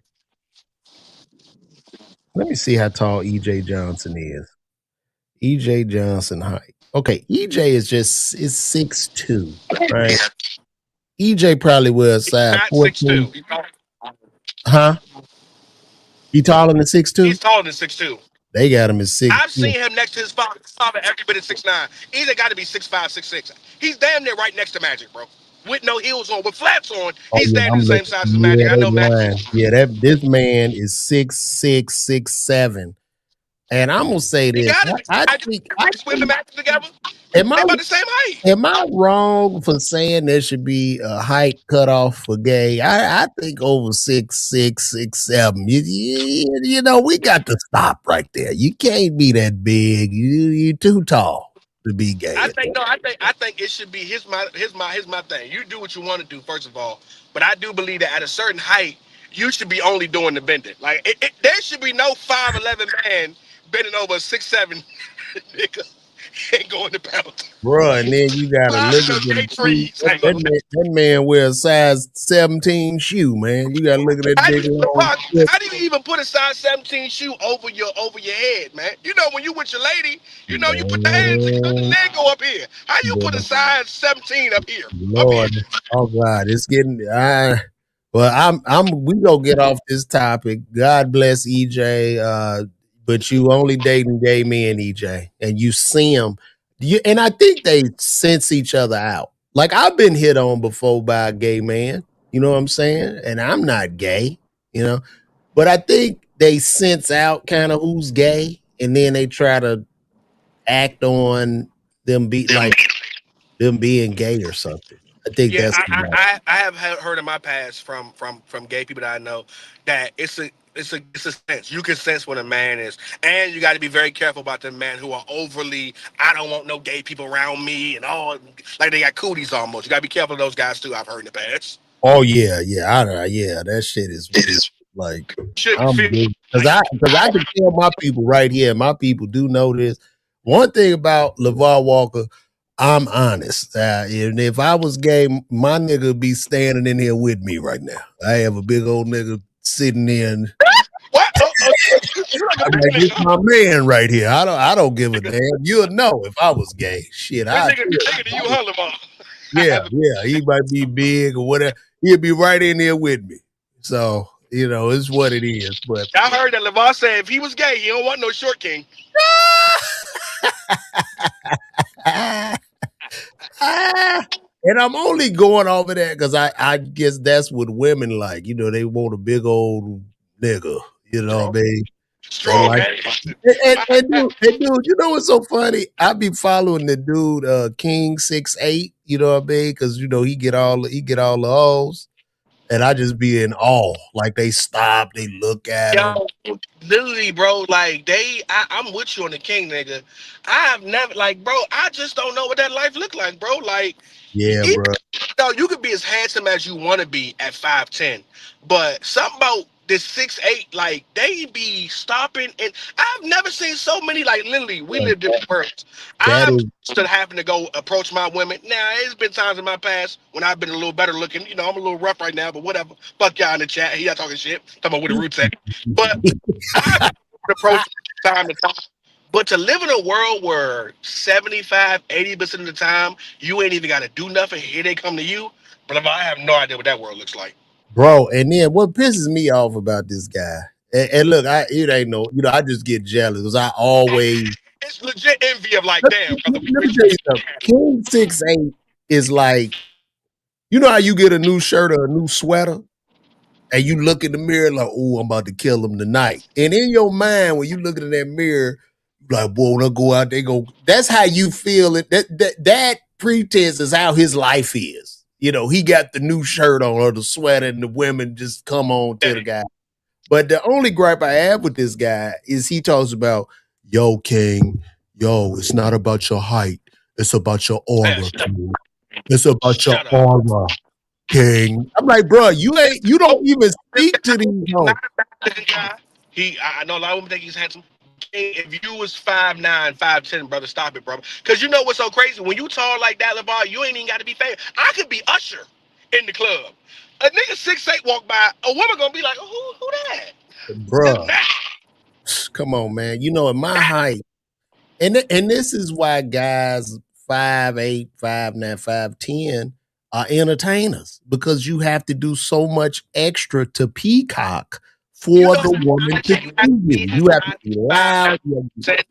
Let me see how tall EJ Johnson is. EJ Johnson height. Okay, EJ is 6'2", right? EJ probably wears He's size not 14. 6'2". Huh? He taller than 6'2"? He's taller than 6'2". They got him as I've 6'2". seen him next to his father. His father every bit of 6'9". Either got to be 6'5", 6'6". He's damn near right next to Magic, bro. With no heels on, with flats on, Oh he's yeah, standing I'm the same looking. size as Yeah, Magic. I they know Magic. lying. Yeah, this man is 6'6", 6'7". And I'm gonna say He this. got it. I I think I just swim the think Magic together. am They I about the same height. am I wrong for saying there should be a height cutoff for gay? I think over 6'6", 6'7". We got to stop right there. You can't be that big. You're too tall to be gay. I think it should be his my thing. You do what you want to do, first of all. But I do believe that at a certain height, you should be only doing the bending. Like there should be no 5'11" man bending over a 6'7" nigga and going to bounce. Bruh, and then you gotta Flying look in at those them gay shoes. trees. That man wears a size 17 shoe, man. You gotta look at that How do big you, long foot. how do you even put a size 17 shoe over your head, man? You know when you with your lady, you put the hands, the Man, leg go up here. How you put a bruh, size 17 up here? Up here. Lord, oh God, it's getting. Well, we gonna get off this topic. God bless EJ. But you only dating gay men, EJ, and you see them. And I think they sense each other out. Like I've been hit on before by a gay man. You know what I'm saying? And I'm not gay. You know, but I think they sense out kind of who's gay, and then they try to act on them be like them being gay or something. I think Yeah, that's I have heard in my past from gay people that I know that it's a sense. You can sense when a man is, and you got to be very careful about the men who are overly. I don't want no gay people around me, and all like they got cooties almost. You got to be careful of those guys too. I've heard in the past. Oh yeah, yeah, yeah. That shit is like Should I'm feel because I can tell my people right here. My people do know this. One thing about LeVar Walker, I'm honest. And if I was gay, my nigga would be standing in here with me right now. I have a big old nigga sitting there, and what? You like a I'm big like, this nigga? my man right here. I don't give a damn. You'll know if I was gay. Shit, This I nigga bigger than you, huh, Lamar? I yeah, have yeah. He might be big or whatever. He'll be right in there with me. So, it's what it is. But I heard that LeVar said if he was gay, he don't want no short king. and I'm only going over that because I guess that's what women like. They want a big old nigga. Strong, What I mean? They strong like man. and dude, what's so funny? I be following the dude King 6'8", what I mean? Because he get all the O's. And I just be in awe. Like they stop, they look at him. Yo, literally, bro. Like I'm with you on the king, nigga. I have never, like, bro. I just don't know what that life look like, bro. Like, Yeah, even, bro. you could be as handsome as you want to be at 5'10", but something about this 6'8", like they be stopping, and I've never seen so many. Like literally, we live different worlds. That I'm is, still having to go approach my women. Now, it's been times in my past when I've been a little better looking. I'm a little rough right now, but whatever. Fuck y'all in the chat. He y'all talking shit. Talking about where the roots at. But I approach time to time. But to live in a world where 75, 80% of the time you ain't even got to do nothing, here they come to you. But if I have no idea what that world looks like. bro. And then what pisses me off about this guy, and look, it ain't no, I just get jealous because I always It's legit envy of like, let, damn, let brother. me tell you something. King 6'8" is like, how you get a new shirt or a new sweater? And you look in the mirror like, oh, I'm about to kill him tonight. And in your mind, when you look in that mirror, you're like, boy, when I go out, they go. That's how you feel it. That pretense is how his life is. He got the new shirt on or the sweater, and the women just come on to the guy. But the only gripe I have with this guy is he talks about, yo, King, yo, it's not about your height. It's about your aura, King. It's about your Shut up. aura. King. I'm like, bro, you don't even speak to these hoes. Not a bad looking guy. I know a lot of women think he's handsome. If you was 5'9", 5'10", brother, stop it, brother. Because you know what's so crazy? When you tall like that, LeVar, you ain't even got to be famous. I could be Usher in the club. A nigga 6'8" walk by, a woman gonna be like, oh, who that? Just Bruh, nah. come on, man. At my height, and this is why guys 5'8", 5'9", 5'10" are entertainers because you have to do so much extra to peacock You for know the how woman to talented you see got to you. be at You have to be 5'9", loud. You have to be, 5'10"?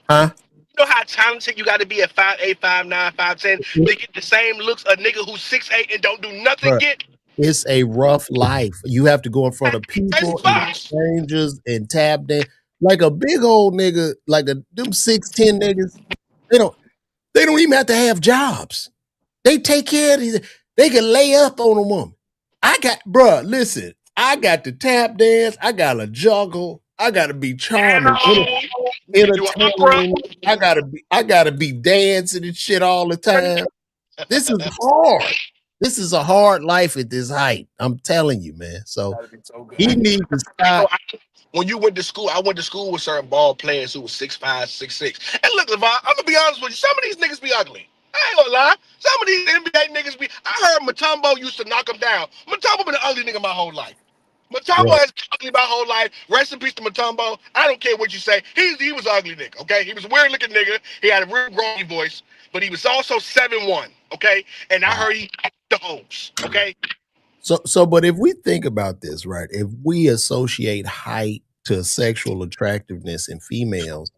huh? You know how talented you got to be at 5'8", 5'9", 5'10" to get the same looks a nigga who's 6'8" and don't do nothing Bruh, get? it's a rough life. You have to go in front of Crazy people and Fox. strangers and tap dance like a big old nigga, like them 6'10" niggas. They don't they don't even have to have jobs. They take care of these. They can lay up on a woman. Bruh, listen, I got to tap dance. I got to juggle. I got to be charming, You can do an opera. entertaining. I gotta be dancing and shit all the time. This is hard. This is a hard life at this height. I'm telling you, man. So That'd be so good. he needs to You know, stop. when you went to school, I went to school with certain ball players who was 6'5", 6'6". And look, LeVar, I'm gonna be honest with you. Some of these niggas be ugly. I ain't gonna lie. Some of these NBA niggas be. I heard Mutombo used to knock him down. Mutombo been an ugly nigga my whole life. Mutombo Bro, has been ugly my whole life. Rest in peace to Mutombo. I don't care what you say. He was an ugly nigga. Okay, he was a weird looking nigga. He had a real groggy voice, but he was also 7'1". Okay, and I wow. heard he the hoes. Okay, But if we think about this, right? If we associate height to sexual attractiveness in females,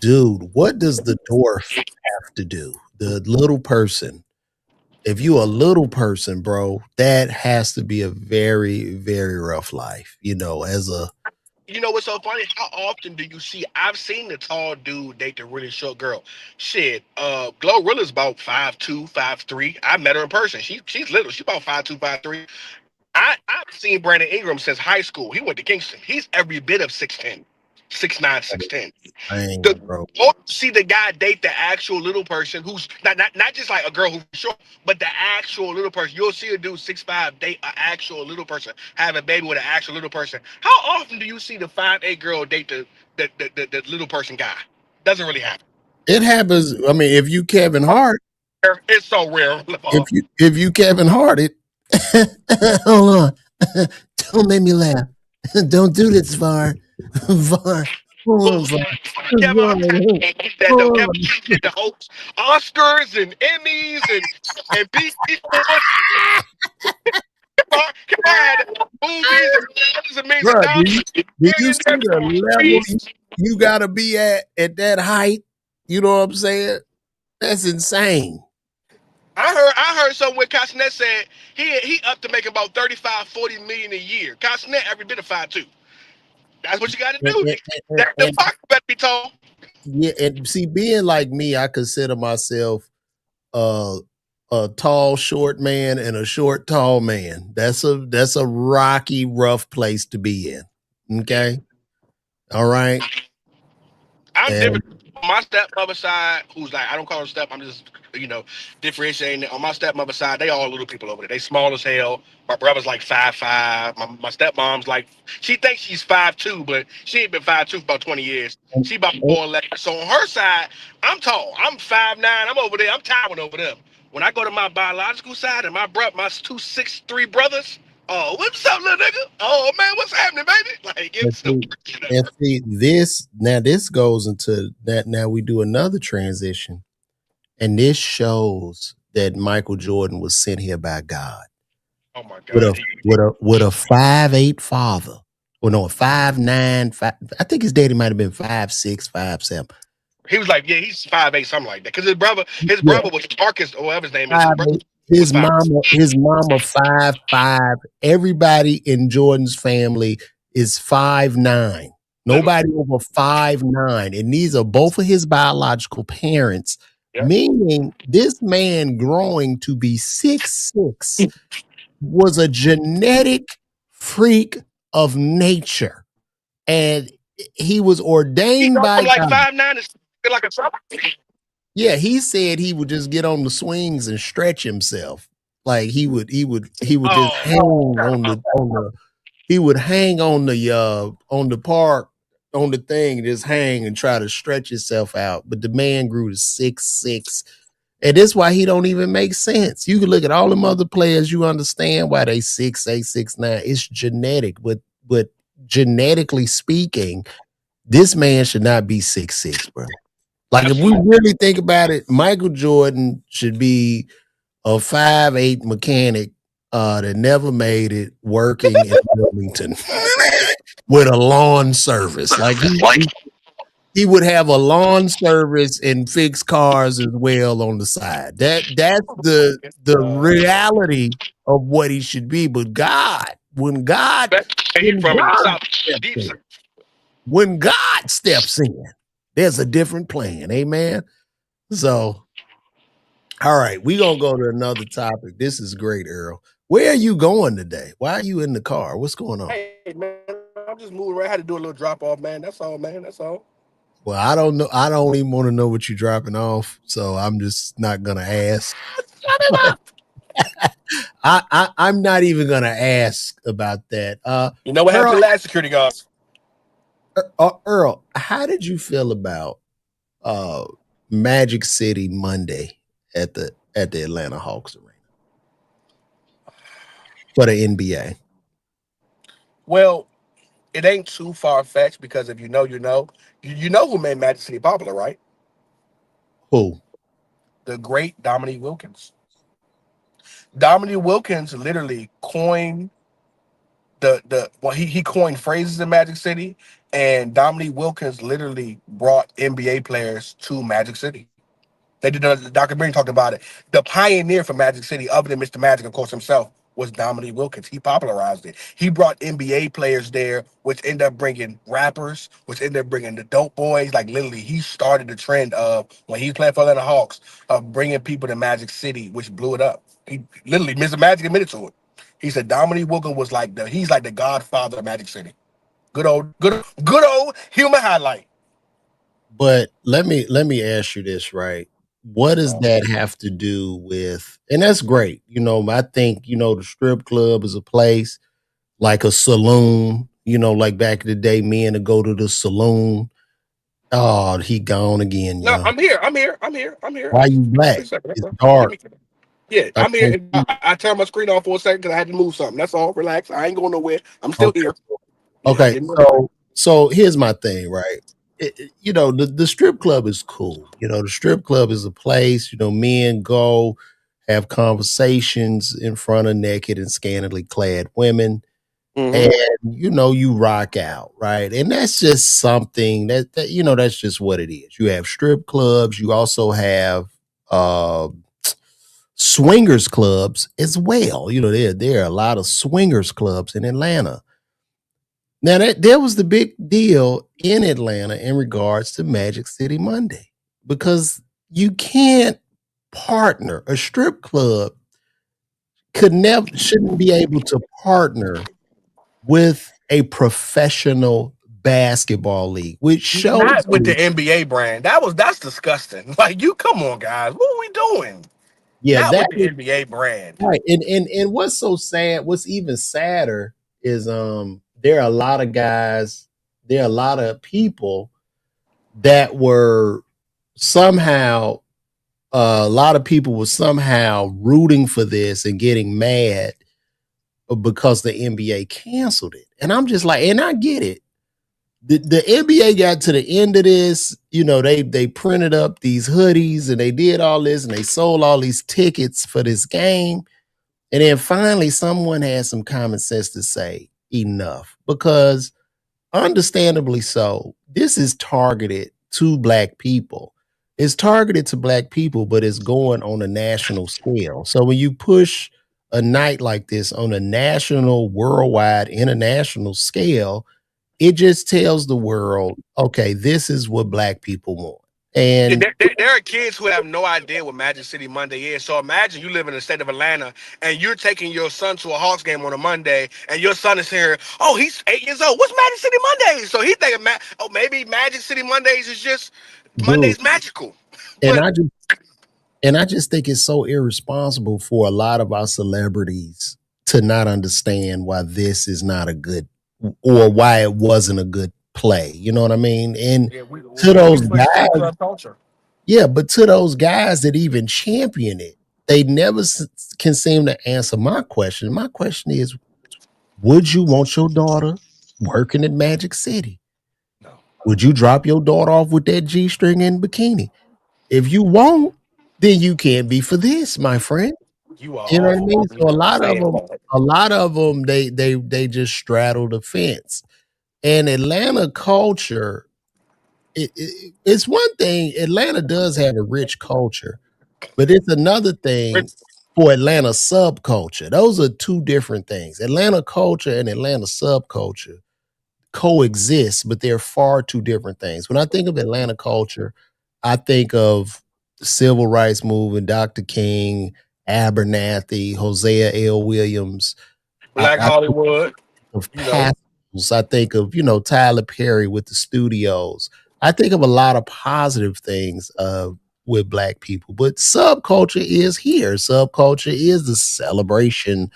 dude, what does the dwarf have to do? The little person. If you a little person, bro, that has to be a very, very rough life. As a you know what's so funny? How often do you see? I've seen the tall dude date the really short girl. Shit, Glorilla's about 5'2", 5'3". I met her in person. She's little. She's about 5'2", 5'3". I've seen Brandon Ingram since high school. He went to Kingston. He's every bit of 6'10", 6'9", 6'10". The man, bro. or see the guy date the actual little person who's not just like a girl who's short, but the actual little person. You'll see a dude 6'5" date an actual little person, have a baby with an actual little person. How often do you see the 5'8" girl date the little person guy? Doesn't really happen. It happens. I mean, if you Kevin Hart, It's so rare. if you Kevin Hart it, hold on. Don't make me laugh. Don't do this, Var. Var. Hold on, Well, Var. Kevin Var. Hart that though. Kevin Hold Hart did the host Oscars and Emmys and BET Awards. Come on, movies and millions of Bro, do dollars. you see the level you gotta be at that height? You know what I'm saying? That's insane. I heard somewhere Cosnet said he up to make about 35, 40 million a year. Cosnet every bit of 5'2". That's what you got to And, do. and, and, That the and pocket better be tall. yeah, and see, being like me, I consider myself uh, a tall, short man and a short, tall man. That's a rocky, rough place to be in. Yeah. Okay, all right, I'm different. and On my stepmother side, who's like I don't call her step. I'm just differentiating. On my stepmother side, they all little people over there. They small as hell. My brother's like 5'5". My stepmom's like she thinks she's 5'2", but she ain't been 5'2" for about 20 years. and, She about 4'11". So on her side, I'm tall. I'm 5'9". I'm over there. I'm towering over them. When I go to my biological side and my 2'6'3" brothers, oh, what's up, little nigga? Oh man, what's happening, baby? Like and it's see, and see this now. This goes into that. Now we do another transition, and this shows that Michael Jordan was sent here by God oh my with god. a 5'8" father. Well, no, a 5'9". I think his daddy might have been 5'6", 5'7". He was like, yeah, he's 5'8", something like that. Because his Yeah, brother was Marcus, or whatever his name is. His brother 5'8". was 5. His mama 5'5". Everybody in Jordan's family is 5'9". Literally. Nobody over 5'9". And these are both of his biological parents, Yeah. meaning this man growing to be 6'6" was a genetic freak of nature. And he was He ordained go by from like God. 5'9" to like a summer. Yeah, he said he would just get on the swings and stretch himself. Like he would just hang Oh, he would hang on the park on the thing, just hang and try to stretch himself out. But the man grew to 6'6". And that's why he don't even make sense. You can look at all them other players, you understand why they 6'8", 6'9". It's genetic, but genetically speaking, this man should not be 6'6", bro. Like if we absolutely. really think about it, Michael Jordan should be a 5'8" mechanic that never made it working in Wilmington with a lawn service. Like he would have a lawn service and fix cars as well on the side. That's the reality of what he should be. But God, He when from in the God south, steps deep in, south. when God steps in, there's a different plan. Amen. So, all right, we're gonna go to another topic. This is great, Earl. Where are you going today? Why are you in the car? What's going on? Hey man, I'm just moving around. I had to do a little drop off, man. That's all, man. That's all. Well, I don't know. I don't even want to know what you're dropping off, so I'm just not gonna ask. I'm not even gonna ask about that. You know what happened Earl, to the last security guards? Earl, how did you feel about uh Magic City Monday at the Atlanta Hawks arena for the NBA? Well, it ain't too far fetched because if you know, you know. You know who made Magic City popular, right? Who? The great Dominique Wilkins. Dominique Wilkins literally coined he coined phrases in Magic City, and Dominique Wilkins literally brought NBA players to Magic City. They did the documentary talked about it. The pioneer for Magic City, other than Mr. Magic, of course, himself, was Dominique Wilkins. He popularized it. He brought NBA players there, which ended up bringing rappers, which ended up bringing the dope boys. Like literally, he started the trend of when he played for Atlanta Hawks of bringing people to Magic City, which blew it up. He literally, Mr. Magic admitted to it. He said Dominique Wilkins was like he's like the godfather of Magic City. Good old human highlight. But let me ask you this, right? What does that have to do with? And that's great. I think the strip club is a place like a saloon. Like back in the day, men to go to the saloon. Oh, he gone again, No, young. I'm here. I'm here. I'm here. I'm here. Why you black? Wait a second. It's Give dark. me. Yeah, I I'm here. can't And see. I turned my screen off for a second because I had to move something. That's all. Relax. I ain't going nowhere. I'm still Okay. here. Yeah. Okay. Give me one second. So here's my thing, right? The strip club is cool. The strip club is a place, men go have conversations in front of naked and scantily clad women, Mm-hmm. and you rock out, right? And that's just something that that's just what it is. You have strip clubs, you also have uh swingers clubs as well. There are a lot of swingers clubs in Atlanta. Now there was the big deal in Atlanta in regards to Magic City Monday, because you can't partner. A strip club could never shouldn't be able to partner with a professional basketball league, which shows Not with me, the NBA brand. That's disgusting. Like, you, come on, guys. What are we doing? yeah, Not that with the is NBA brand. right. And what's so sad, what's even sadder is there are a lot of guys, there are a lot of people that were somehow a lot of people were somehow rooting for this and getting mad because the NBA canceled it. And I'm just like, and I get it. The NBA got to the end of this, they printed up these hoodies and they did all this and they sold all these tickets for this game. And then finally someone had some common sense to say enough, because understandably so, this is targeted to black people. It's targeted to black people, but it's going on a national scale. So when you push a night like this on a national, worldwide, international scale, it just tells the world, okay, this is what black people want. Yeah, And there are kids who have no idea what Magic City Monday is. So imagine you live in the state of Atlanta and you're taking your son to a Hawks game on a Monday, and your son is here. Oh, he's 8 years old. What's Magic City Mondays? So he's thinking, oh, maybe Magic City Mondays is just dude, Monday's magical. and But I just think it's so irresponsible for a lot of our celebrities to not understand why this is not a good, or why it wasn't a good play. You know what I mean? And yeah, to we those push guys, strip club culture. yeah, but to those guys that even champion it, they never can seem to answer my question. My question is, would you want your daughter working at Magic City? No, Would you drop your daughter off with that G string and bikini? If you won't, then you can't be for this, my friend. you are You know what I awful mean? for So even saying that. they just straddle the fence. And Atlanta culture, it's one thing. Atlanta does have a rich culture, but it's another thing Rich- for Atlanta subculture. Those are two different things. Atlanta culture and Atlanta subculture coexist, but they're far two different things. When I think of Atlanta culture, I think of the civil rights movement, Dr. King, Abernathy, Hosea L. Williams. Black I think Hollywood, of you know. Pastels. I think of, Tyler Perry with the studios. I think of a lot of positive things with black people, but subculture is here. Subculture is the celebration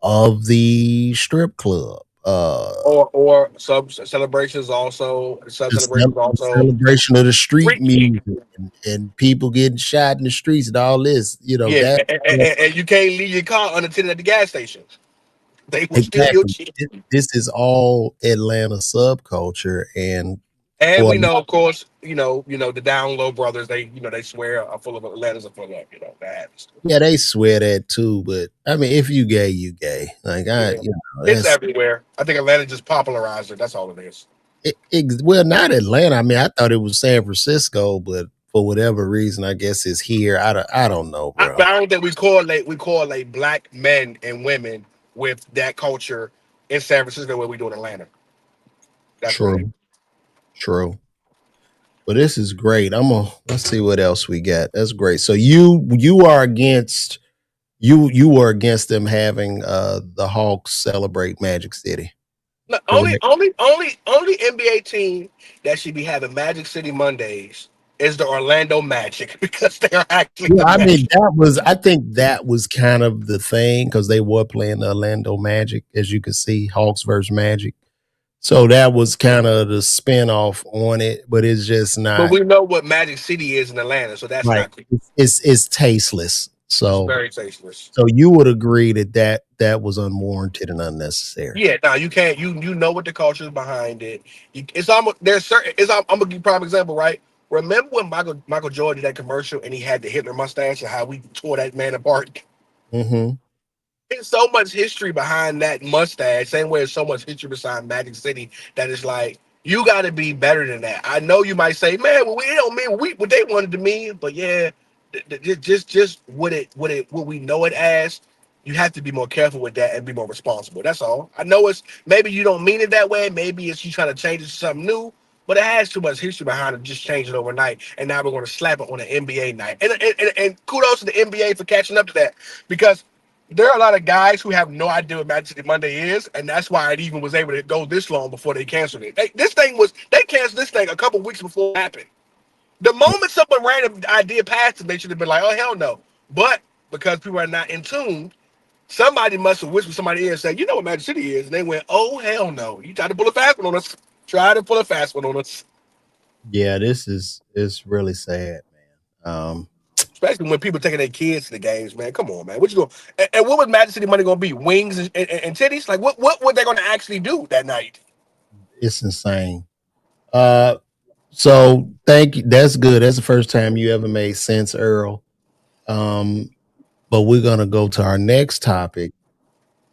of the strip club. Or sub celebrations also, sub celebrations The also. celebration of the street Freaky. music, and people getting shot in the streets and all this, Yeah, that and you can't leave your car unattended at the gas station. They will steal your exactly. shit. This is all Atlanta subculture, and And for we know, of course, the down low brothers. They swear are full of letters are full of that happens. yeah, they swear that too. But I mean, if you gay, you gay. Like Yeah, it's that's everywhere. I think Atlanta just popularized it. That's all it is. well, not Atlanta. I mean, I thought it was San Francisco, but for whatever reason, I guess it's here. I don't know, But bro. I don't think we correlate black men and women with that culture in San Francisco where we do in Atlanta. That's what it is. True, true. But this is great. Let's see what else we got. That's great. So you are against you are against them having the Hawks celebrate Magic City. No, Or only NBA team that should be having Magic City Mondays is the Orlando Magic because they are actually yeah, the I mean Magic. I think that was kind of the thing, because they were playing the Orlando Magic, as you can see, Hawks versus Magic. So that was kind of the spinoff on it, but it's just But not we know what Magic City is in Atlanta, so that's right. not good. It's tasteless. It's So very tasteless. you would agree that was unwarranted and unnecessary. Yeah, now you can't you know what the culture is behind it. It's almost there's certain. I'm gonna give you a prime example, right? Remember when Michael Jordan did that commercial and he had the Hitler mustache and how we tore that man apart? Mm-hmm. There's so much history behind that mustache, same way as so much history behind Magic City, that is like, you got to be better than that. I know you might say, man, well, we don't mean what they wanted to mean, but yeah, just what we know it as. You have to be more careful with that and be more responsible. That's all. I know it's maybe you don't mean it that way. Maybe it's you trying to change it to something new, but it has too much history behind it. Just change it overnight, and now we're going to slap it on an NBA night. And kudos to the NBA for catching up to that, because there are a lot of guys who have no idea what Magic City Monday is, and that's why it even was able to go this long before they canceled it. They canceled this thing a couple weeks before it happened. The moment someone random idea passed them, they should have been like, "Oh hell no!" But because people are not in tune, somebody must have whispered somebody in and said, "You know what Magic City is?" And they went, "Oh hell no! You tried to pull a fast one on us. Try to pull a fast one on us." Yeah, this is it's really sad, man. Especially when people taking their kids to the games, man. Come on, man. What you going? And what was Magic City Money going to be? Wings and titties? Like what were they going to actually do that night? It's insane. Uh, so thank you. That's good. That's the first time you ever made sense, Earl. Um, but we're gonna go to our next topic,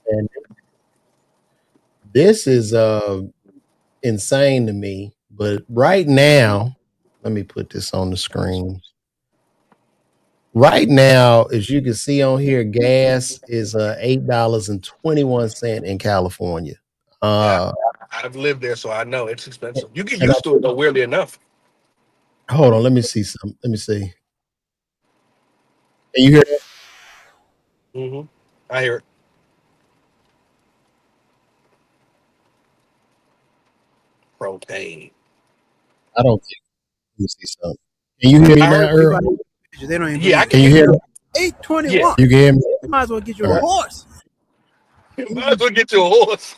and this is insane to me. But right now, let me put this on the screen. Right now, as you can see on here, gas is $8.21 in California. Yeah, Uh, I've lived there, so I know it's expensive. You get and used to it though, weirdly enough. hold on, let me see some. Let me see. Can you hear that? Hmm. I hear it. Propane. I don't think. Let me see something. Can you hear me I now, heard. Earl? Everybody, they don't even Yeah, I believe can Can it. you hear hear you. me? Yeah, 821. You can hear me? You might as well get you All a right. horse. might as well get you a horse.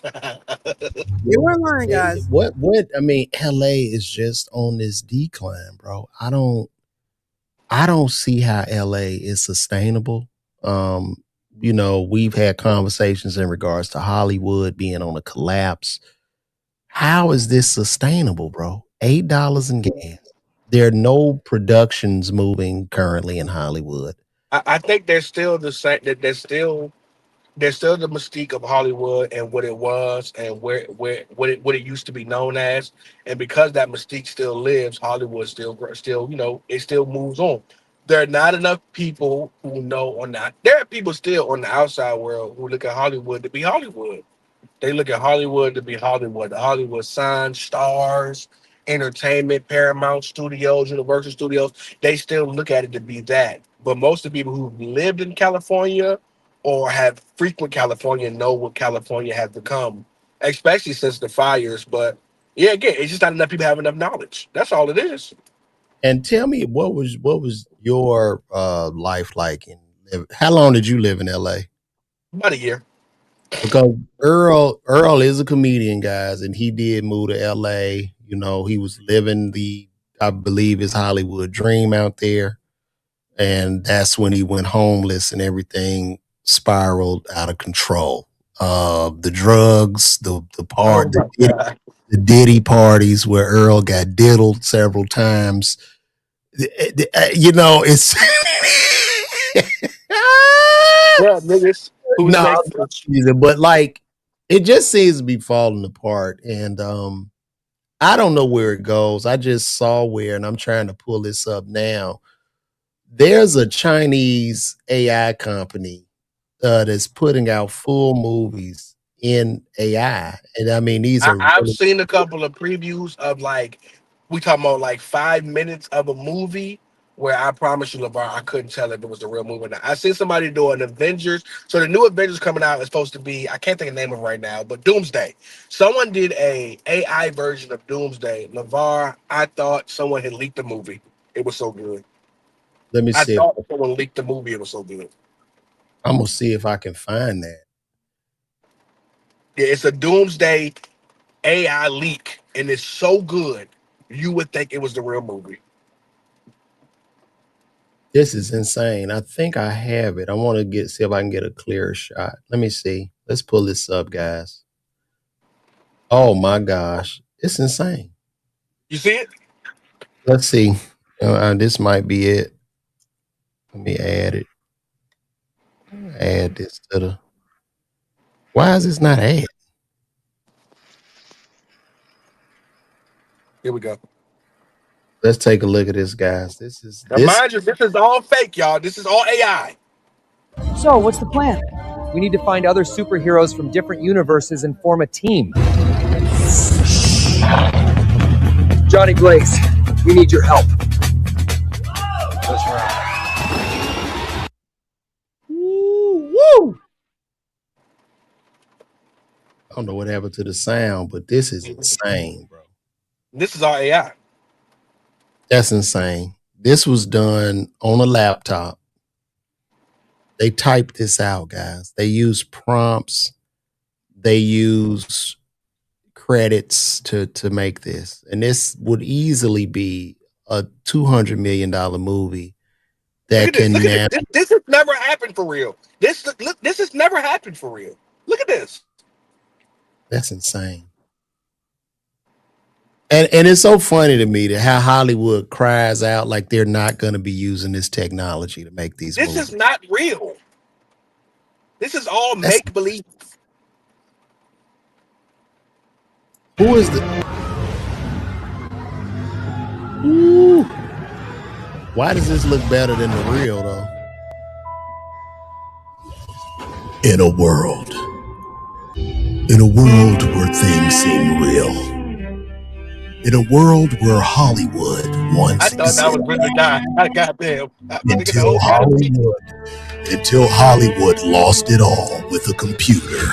They weren't lying, guys. What I mean, LA is just on this decline, bro. I don't see how LA is sustainable. Um, we've had conversations in regards to Hollywood being on a collapse. How is this sustainable, bro? $8 in gas. There are no productions moving currently in Hollywood. I think there's still the same. That there's still the mystique of Hollywood and what it was and where what it used to be known as. And because that mystique still lives, Hollywood still it still moves on. There are not enough people who know or not. There are people still on the outside world who look at Hollywood to be Hollywood. They look at Hollywood to be Hollywood. The Hollywood signs, stars, entertainment, Paramount Studios, Universal Studios. They still look at it to be that. But most of the people who've lived in California or have frequent California know what California has become, especially since the fires. But yeah, again, it's just not enough people have enough knowledge. That's all it is. And tell me what was your life like how long did you live in LA? About a year. Because Earl is a comedian, guys, and he did move to LA. He was living I believe his Hollywood dream out there. And that's when he went homeless and everything spiraled out of control. The drugs, the Oh part my God. the Diddy parties where Earl got diddled several times. It's Yeah, niggas who's no, fake. but like it just seems to be falling apart, and I don't know where it goes. I just saw where, and I'm trying to pull this up now. There's a Chinese AI company that's putting out full movies in AI, and I mean these are I've really seen a couple of previews of like we talking about like 5 minutes of a movie where I promise you, LeVar, I couldn't tell if it was the real movie or not. I seen somebody do an Avengers. So the new Avengers coming out is supposed to be, I can't think of the name of it right now, but Doomsday. Someone did a AI version of Doomsday. LeVar, I thought someone had leaked the movie. It was so good. let me I see if thought someone leaked the movie. It was so good. I'm gonna see if I can find that. Yeah, it's a Doomsday AI leak, and it's so good you would think it was the real movie. This is insane. I think I have it. I want to see if I can get a clearer shot. Let me see. Let's pull this up, guys. Oh my gosh, it's insane. You see it? Let's see. This might be it. Let me add it. Add this to the. Why is this not add? Here we go. Let's take a look at this, guys. This is Now, this. mind you, this is all fake, y'all. This is all AI. So, what's the plan? We need to find other superheroes from different universes and form a team. Johnny Blaze, we need your help. That's right. Woo! I don't know what happened to the sound, but this is insane, bro. This is all AI. That's insane. This was done on a laptop. They typed this out, guys. They use prompts. They use credits to make this. And this would easily be a $200 million movie that can now. This has never happened for real. This has never happened for real. Look at this. That's insane. And it's so funny to me that how Hollywood cries out like they're not going to be using this technology to make these movies. This is not real. This is all make believe. Who is the? Ooh. Why does this look better than the real though? In a world where things seem real. In a world where Hollywood once I thought that was really die. Goddamn. Until Hollywood lost it all with a computer.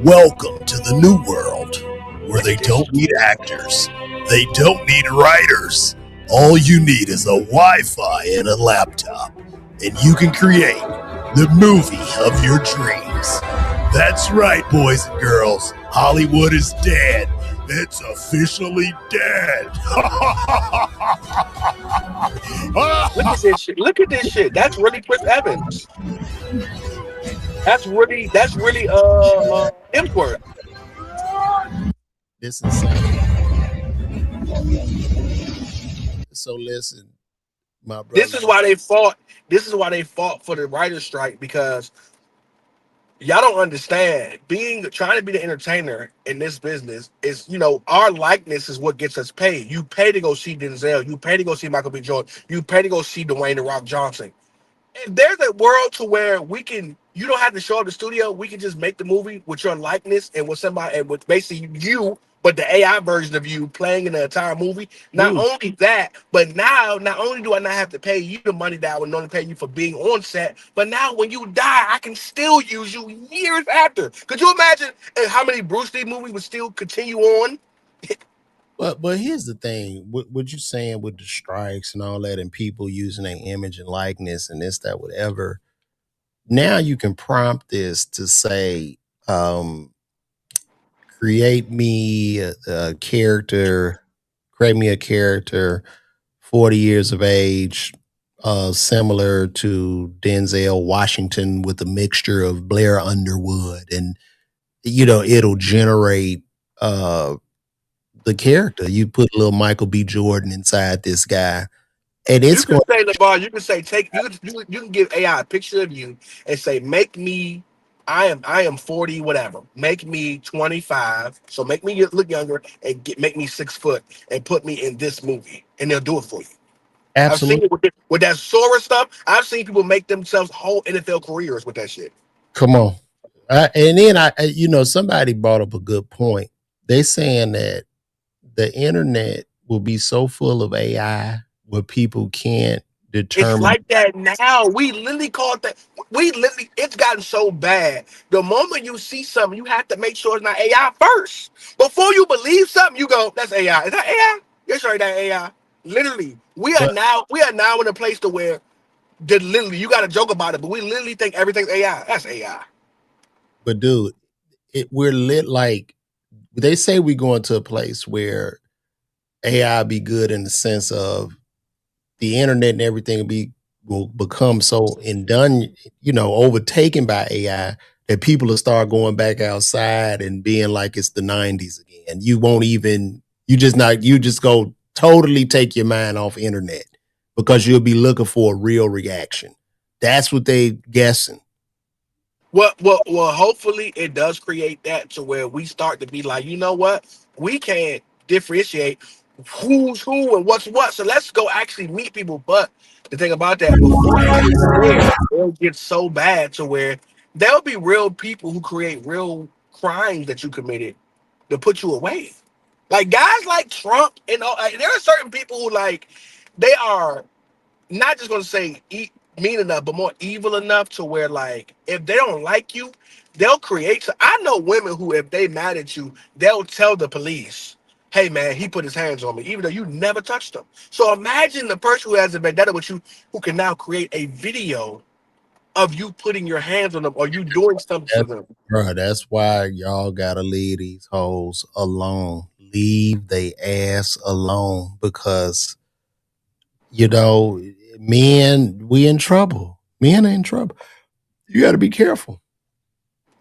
Welcome to the new world where they don't need actors. They don't need writers. All you need is a Wi-Fi and a laptop, and you can create the movie of your dreams. That's right, boys and girls. Hollywood is dead. It's officially dead. Look at this shit. Look at this shit. That's really Chris Evans. That's really Hemsworth. This is insane. So listen, my brother. This is why they fought. This is why they fought for the writer's strike, because y'all don't understand. Trying to be the entertainer in this business is, our likeness is what gets us paid. You pay to go see Denzel. You pay to go see Michael B. Jordan. You pay to go see Dwayne "The Rock" Johnson. If there's a world to where you don't have to show up to the studio, we can just make the movie with your likeness and with somebody, and with basically you, but the AI version of you playing in the entire movie. Not only that, but now, not only do I not have to pay you the money that I would normally pay you for being on set, but now when you die, I can still use you years after. Could you imagine how many Bruce Lee movies would still continue on? But here's the thing: what you saying with the strikes and all that, and people using their image and likeness and this, that, whatever. Now you can prompt this to say, create me a character, 40 years of age, similar to Denzel Washington with a mixture of Blair Underwood, and it'll generate the character. You put a little Michael B. Jordan inside this guy, and it's you can say, LeBron, you can say, you can give AI a picture of you and say, make me, I am 40, whatever. Make me 25. So make me look younger and make me 6 foot and put me in this movie, and they'll do it for you. Absolutely. I've seen it with that Sora stuff. I've seen people make themselves whole NFL careers with that shit. Come on. And then somebody brought up a good point. They saying that the internet will be so full of AI where people can't determine. It's like that now. We literally call it that. It's gotten so bad. The moment you see something, you have to make sure it's not AI first. Before you believe something, you go, that's AI. Is that AI? Yes, right, that AI. Literally, we are now in a place to where literally you got to joke about it, but we literally think everything's AI. That's AI. But dude, we're lit like they say we going to a place where AI be good in the sense of the internet and everything will become so overtaken by AI that people will start going back outside and being like it's the 90s again. You just go totally take your mind off internet because you'll be looking for a real reaction. That's what they guessing. Well, hopefully it does create that to where we start to be like, you know what? We can't differentiate who's who and what's what. So let's go actually meet people. But the thing about that, before it gets there, it'll get so bad to where there'll be real people who create real crimes that you committed to put you away. Like guys like Trump and all, like, there are certain people who like they are not just gonna say mean enough, but more evil enough to where like if they don't like you, they'll create. So I know women who, if they mad at you, they'll tell the police, "Hey man, he put his hands on me," even though you never touched him. So imagine the person who has a vendetta with you, who can now create a video of you putting your hands on them or you doing something to them. Bro, that's why y'all gotta leave these hoes alone. Leave they ass alone because men, we in trouble. Men are in trouble. You got to be careful.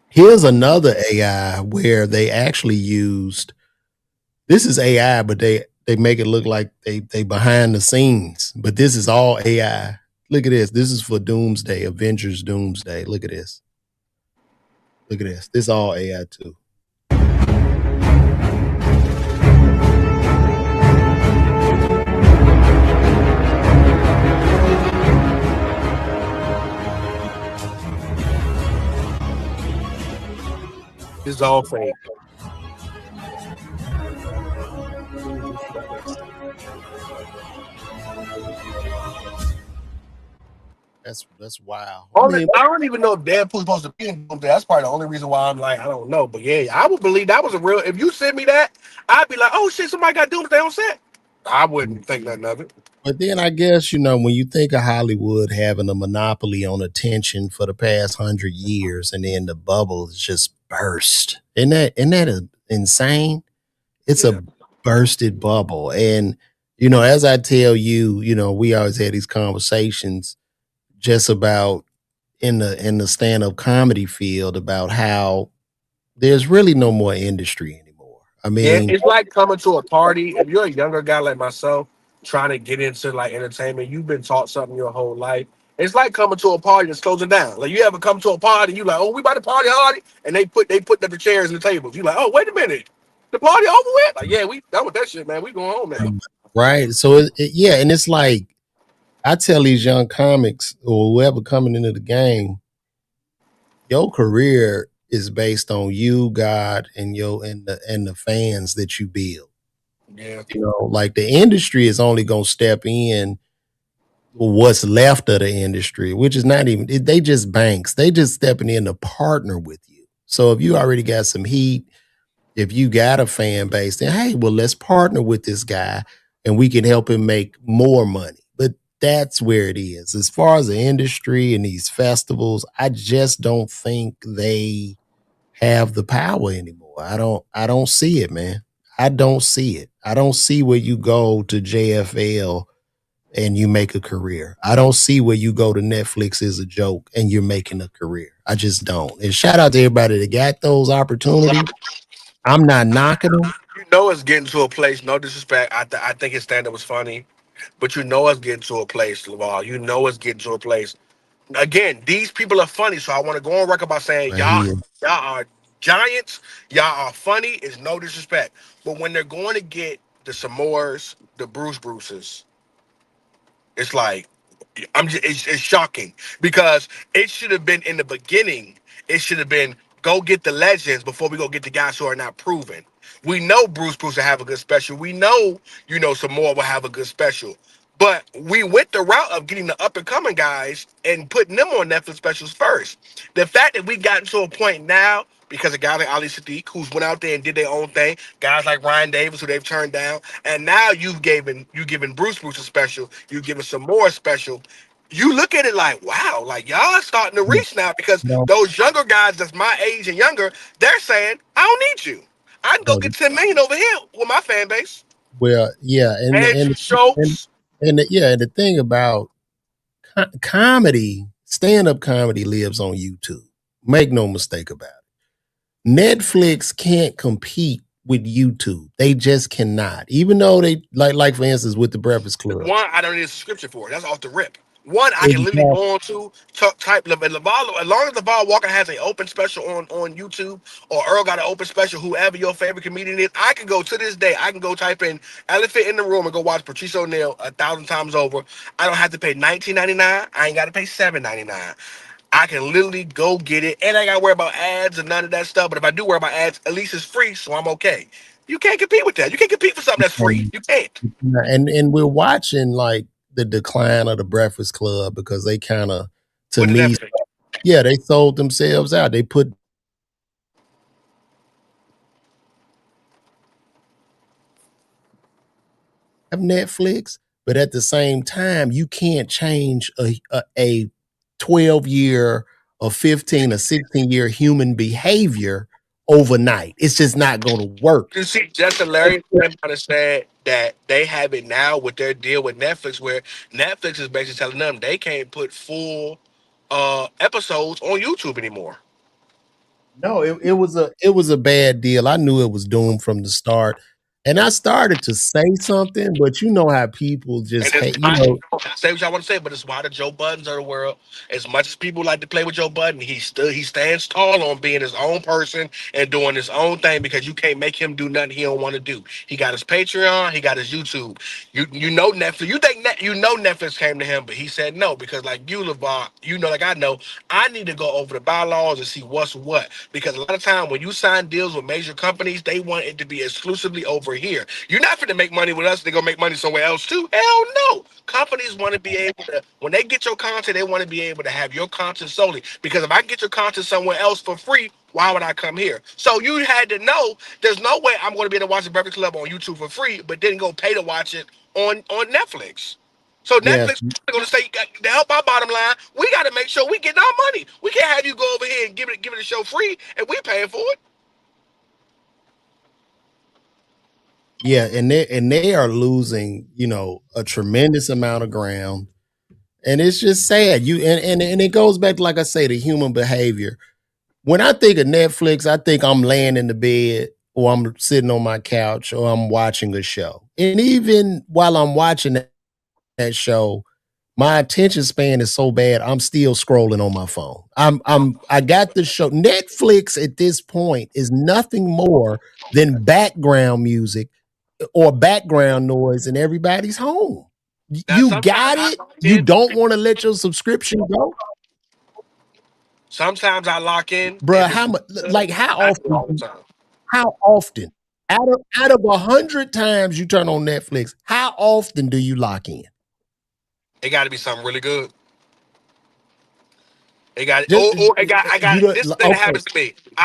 Here's another AI where they actually used this is AI, but they make it look like they behind the scenes. But this is all AI. Look at this. This is for Doomsday, Avengers Doomsday. Look at this. Look at this. This is all AI too. This is all fake. That's wild. I don't even know if Deadpool's supposed to be in Doomsday. That's probably the only reason why I'm like, I don't know. But yeah, I would believe that was a real. If you sent me that, I'd be like, oh shit, somebody got Doomsday on set. I wouldn't think nothing of it. But then I guess, when you think of Hollywood having a monopoly on attention for the past 100 years and then the bubble is just burst. Isn't that insane? It's Yeah. a bursted bubble. And, as I tell you, we always had these conversations just about in the stand-up comedy field about how there's really no more industry anymore. I Yeah, mean, it's like coming to a party. If you're a younger guy like myself, trying to get into like entertainment, you've been taught something your whole life. It's like coming to a party that's closing down. Like you ever come to a party, you like, oh, we about to party hard, and they put the chairs and the tables. You like, oh, wait a minute, the party over with? Like, yeah, we done with that shit, man. We going home now. right? So yeah, and it's like I tell these young comics or whoever coming into the game, your career is based on you, God, and the fans that you build. Yeah. Like the industry is only gonna step in what's left of the industry, which is not even they just banks. They just stepping in to partner with you. So if you already got some heat, if you got a fan base, then hey, well, let's partner with this guy and we can help him make more money. But that's where it is. As far as the industry and these festivals, I just don't think they have the power anymore. I don't see it, man. I don't see it. I don't see where you go to JFL and you make a career. I don't see where you go to Netflix as a joke and you're making a career. I just don't. And shout out to everybody that got those opportunities. I'm not knocking them. You know it's getting to a place. No disrespect. I think his stand up was funny, but you know it's getting to a place, Laval. You know it's getting to a place. Again, these people are funny, so I want to go on record by saying Right here. y'all are giants. Y'all are funny. It's no disrespect, but when they're going to get the Samoas, the Bruces, it's like it's shocking because it should have been in the beginning. It should have been go get the legends before we go get the guys who are not proven. We know Bruce will have a good special. We know Samoa will have a good special. But we went the route of getting the up and coming guys and putting them on Netflix specials first. The fact that we gotten to a point now because of guys like Ali Sadiq, who's went out there and did their own thing, guys like Ryan Davis, who they've turned down, and now you given Bruce a special, you've given some more special. You look at it like, wow, like y'all starting to reach now because No, those younger guys that's my age and younger, they're saying, I don't need you. I can go no, get 10 million over here with my fan base. well, yeah, And and jokes. yeah, the thing about comedy, stand-up comedy lives on YouTube. Make no mistake about it. Netflix can't compete with YouTube. They just cannot. Even though they like for instance with the Breakfast Club. One, I don't need a subscription for it. That's off the rip. One, I can literally Exactly. go on to type and LeVar, as long as LeVar Walker has an open special on YouTube, or Earl got an open special, whoever your favorite comedian is, I can go to this day. I can go type in "elephant in the room" and go watch Patrice O'Neal 1,000 times over. I don't have to pay $19.99. I ain't got to pay $7.99. I can literally go get it, and I ain't got to worry about ads and none of that stuff. But if I do worry about ads, at least it's free, so I'm okay. You can't compete with that. You can't compete for something that's free. You can't. And we're watching like the decline of the Breakfast Club because they kind of, to With me, Netflix. yeah, they sold themselves out. They put Netflix, but at the same time, you can't change a 12-year or 15 or 16-year human behavior overnight. It's just not going to work. You see, Justin Larry came out and said that they have it now with their deal with Netflix, where Netflix is basically telling them they can't put full episodes on YouTube anymore. No, it was a bad deal. I knew it was doomed from the start. And I started to say something, but you know how people just And it's hate, you why, know. say what y'all want to say, but it's why the Joe Buttons of the world, as much as people like to play with Joe Budden, he stands tall on being his own person and doing his own thing, because you can't make him do nothing he don't want to do. He got his Patreon, he got his YouTube. You know Netflix. You think Netflix came to him, but he said no, because like you, LeVar, you know, like I know, I need to go over the bylaws and see what's what. Because a lot of time when you sign deals with major companies, they want it to be exclusively over here. You're not going to make money with us. They're going to make money somewhere else too. Hell no. Companies want to be able to, when they get your content, they want to be able to have your content solely. Because if I get your content somewhere else for free, why would I come here? So you had to know there's no way I'm going to be able to watch the Breakfast Club on YouTube for free, but then go pay to watch it on Netflix. So Yeah, Netflix is going to say, to help our bottom line, we got to make sure we get our money. We can't have you go over here and give it a show free, and we're paying for it. yeah, and they are losing, you know, a tremendous amount of ground. And it's just sad. And it goes back to, like I say, the human behavior. When I think of Netflix, I think I'm laying in the bed or I'm sitting on my couch or I'm watching a show. And even while I'm watching that show, my attention span is so bad, I'm still scrolling on my phone. I got the show. Netflix at this point is nothing more than background music or background noise in everybody's home. Now, You got it. You don't want to let your subscription go, sometimes I lock in. bruh. If it's How much? Like how I do it all the often? time. How often? Out of 100 times you turn on Netflix, how often do you lock in? It got to be something really good. It got Just I you got don't. this thing that Okay, happens to me. you, you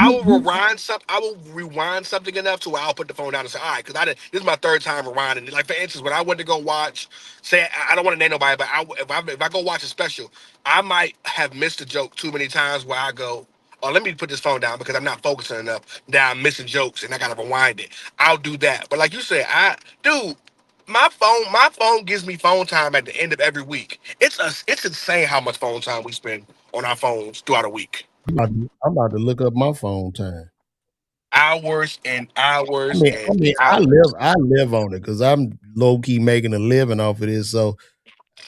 I will rewind something enough to where I'll put the phone down and say, all right, because this is my third time rewinding. Like for instance, when I went to go watch, say I don't want to name nobody, but if I go watch a special, I might have missed a joke too many times where I go, oh, let me put this phone down because I'm not focusing enough. Now I'm missing jokes and I gotta rewind it. I'll do that. But like you said, dude, my phone gives me phone time at the end of every week. It's insane how much phone time we spend on our phones throughout a week. I'm about to look up my phone time. Hours and I hours mean, I and mean, hours. I live on it because I'm low key making a living off of this. So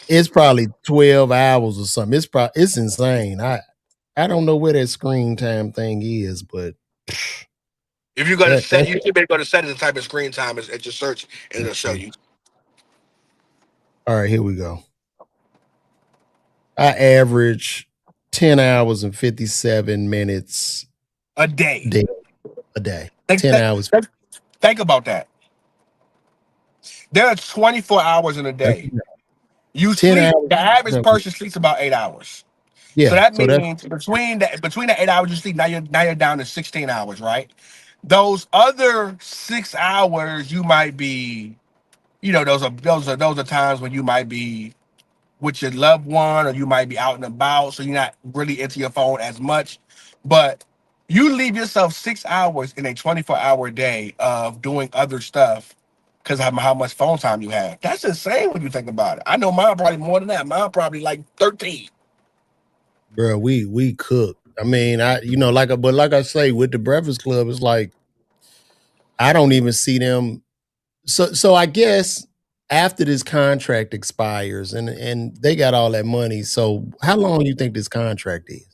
it's probably 12 hours or something. It's insane. I don't know where that screen time thing is, but If you go to set, that's you should be able to go to settings and type in screen time and just search and it'll show you all right. Here we go. I average 10 hours and 57 minutes a day. a day. Think, 10 think, hours. think think about that. There are 24 hours in a day. You 10 sleep. hours. The average person sleeps about 8 hours. So Yeah. that So that's means between the 8 hours you sleep, now you're down to 16 hours, right? Those other 6 hours you might be, those are times when you might be with your loved one or you might be out and about, so you're not really into your phone as much. But you leave yourself 6 hours in a 24-hour day of doing other stuff because of how much phone time you have. That's insane when you think about it. I know mine probably more than that. Mine probably like 13. bro, we cook. I mean, but like I say, with the Breakfast Club, it's like I don't even see them. So I guess after this contract expires and they got all that money. So how long do you think this contract is?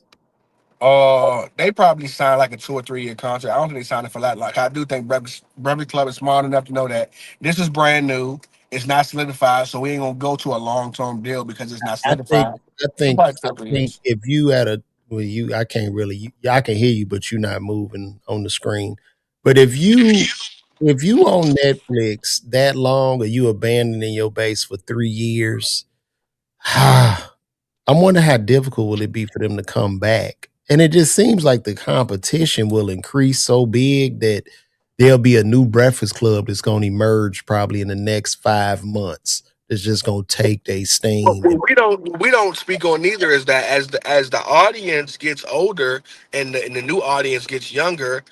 They probably signed like a 2 or 3 year contract. I don't think they signed it for that. Like I do think Breakfast Club is smart enough to know that this is brand new. It's not solidified, so we ain't gonna go to a long term deal because it's not I think solidified. I So think probably I 2 or 3 years. think if you had a well, I can't really I can hear you, but you're not moving on the screen. But if you on Netflix that long or you abandoning your base for 3 years, I'm wondering how difficult will it be for them to come back. And it just seems like the competition will increase so big that there'll be a new Breakfast Club that's going to emerge probably in the next 5 months. It's just going to take their But steam. what we don't speak on either is that as the audience gets older and the new audience gets younger,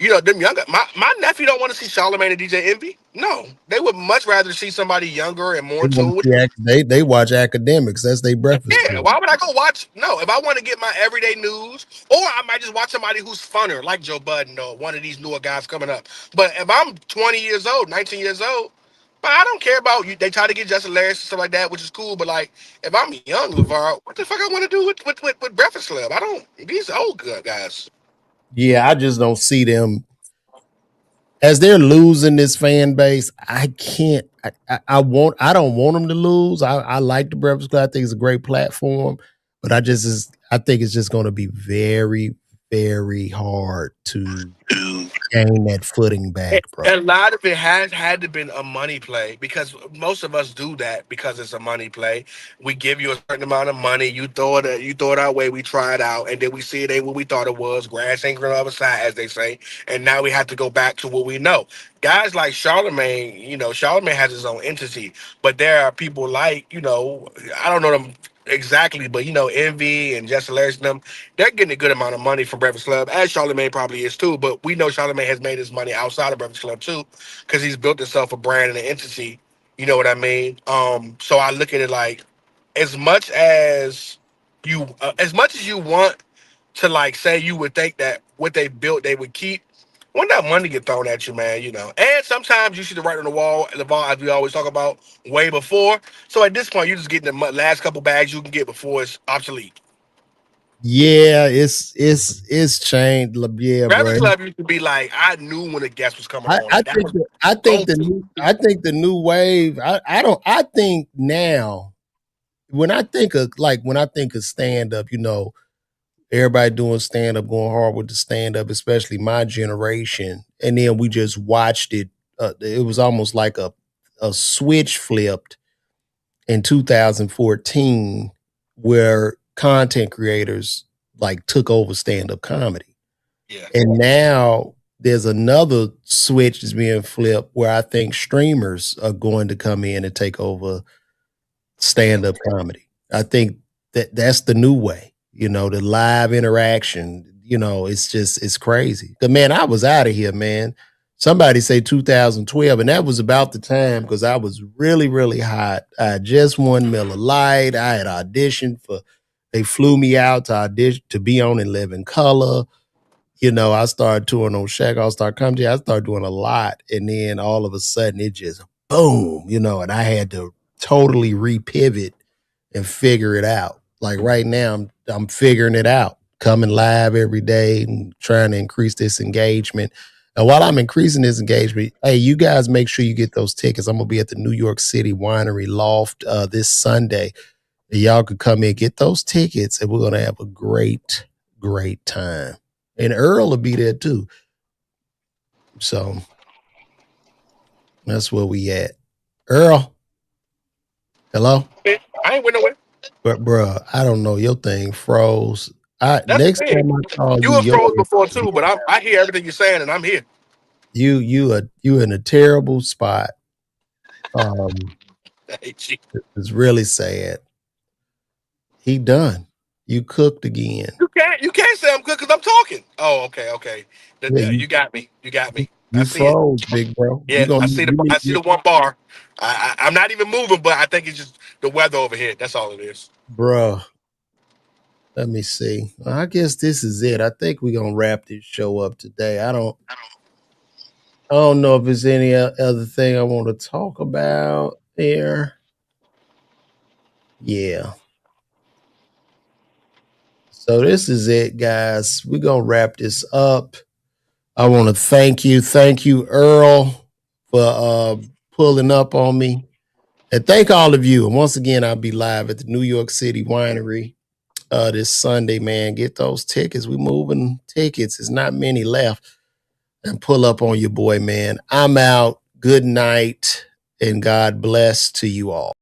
them younger. My nephew don't want to see Charlamagne and DJ Envy. No, they would much rather see somebody younger and more They, in want tune with. to see they watch academics. That's their Breakfast Yeah, Club. why would I go watch? No, if I want to get my everyday news, or I might just watch somebody who's funner, like Joe Budden or one of these newer guys coming up. But if I'm 20 years old, 19 years old, but I don't care about you. They try to get Justin Hilarious and stuff like that, which is cool. But like, if I'm young, LeVar, what the fuck I want to do with Breakfast Club? I don't. These old good guys. Yeah, I just don't see them as they're losing this fan base. I can't. I don't want them to lose. I like the Breakfast Club. I think it's a great platform, but I think it's just going to be very, very hard to gain that footing back, bro. A lot of it has had to been a money play because most of us do that because it's a money play. We give you a certain amount of money, you throw it our way, we try it out, and then we see it ain't what we thought it was. Grass ain't growing on the other side, as they say, and now we have to go back to what we know. Guys like Charlemagne, Charlemagne has his own entity, but there are people like, I don't know them exactly, but Envy and Jess Hilarious and them, they're getting a good amount of money from Breakfast Club, as Charlemagne probably is too. But we know Charlemagne has made his money outside of Breakfast Club too, because he's built himself a brand and an entity. You know what I mean? So I look at it like, as much as you want to like say you would think that what they built they would keep. When that money get thrown at you, man. And sometimes you see the writing on the wall, as we always talk about, way before. So at this point, you're just getting the last couple bags you can get before it's obsolete. Yeah, it's changed. Yeah, bro. Breakfast Club used to be like, I knew when a guest was coming on. I Like that think was go to. I think the new wave. I don't. I think now when I think of stand up, everybody doing stand up, going hard with the stand up, especially my generation. And then we just watched it. It was almost like a switch flipped in 2014 where content creators like took over stand up comedy. Yeah. And now there's another switch that's being flipped where I think streamers are going to come in and take over stand up comedy. I think that's the new way, the live interaction, it's crazy. But man, I was out of here, man. Somebody say 2012, and that was about the time because I was really, really hot. I had just won Miller Lite. I had auditioned they flew me out to audition to be on in Living Color. I started touring on Shaq All Star Comedy. I started doing a lot. And then all of a sudden it just boom, and I had to totally repivot and figure it out. Like right now, I'm figuring it out, coming live every day and trying to increase this engagement. And while I'm increasing this engagement, hey, you guys make sure you get those tickets. I'm gonna be at the New York City Winery Loft this Sunday. Y'all could come in, get those tickets, and we're gonna have a great, great time. And Earl will be there too. So that's where we at. Earl, hello? I ain't went nowhere. But bruh, I don't know. Your thing froze. That's the Next thing. time I call You you, were your froze before too, but I hear everything you're saying, and I'm here. you in a terrible spot. Um, I hate you. it's really sad. He done. You cooked again. You can't say I'm good because I'm talking. Oh, okay. Yeah, You got me. You got me. I you see it. froze, big bro. You Yeah, gonna I see the you need I see the one bar. I'm not even moving, but I think it's just the weather over here. That's all it is. bruh. Let me see. Well, I guess this is it. I think we're gonna wrap this show up today. I don't know if there's any other thing I want to talk about there. Yeah. So this is it, guys. We're going to wrap this up. I want to thank you. Thank you, Earl, for pulling up on me. And thank all of you. And once again, I'll be live at the New York City Winery this Sunday, man. Get those tickets. We moving tickets. There's not many left. And pull up on your boy, man. I'm out. Good night and God bless to you all.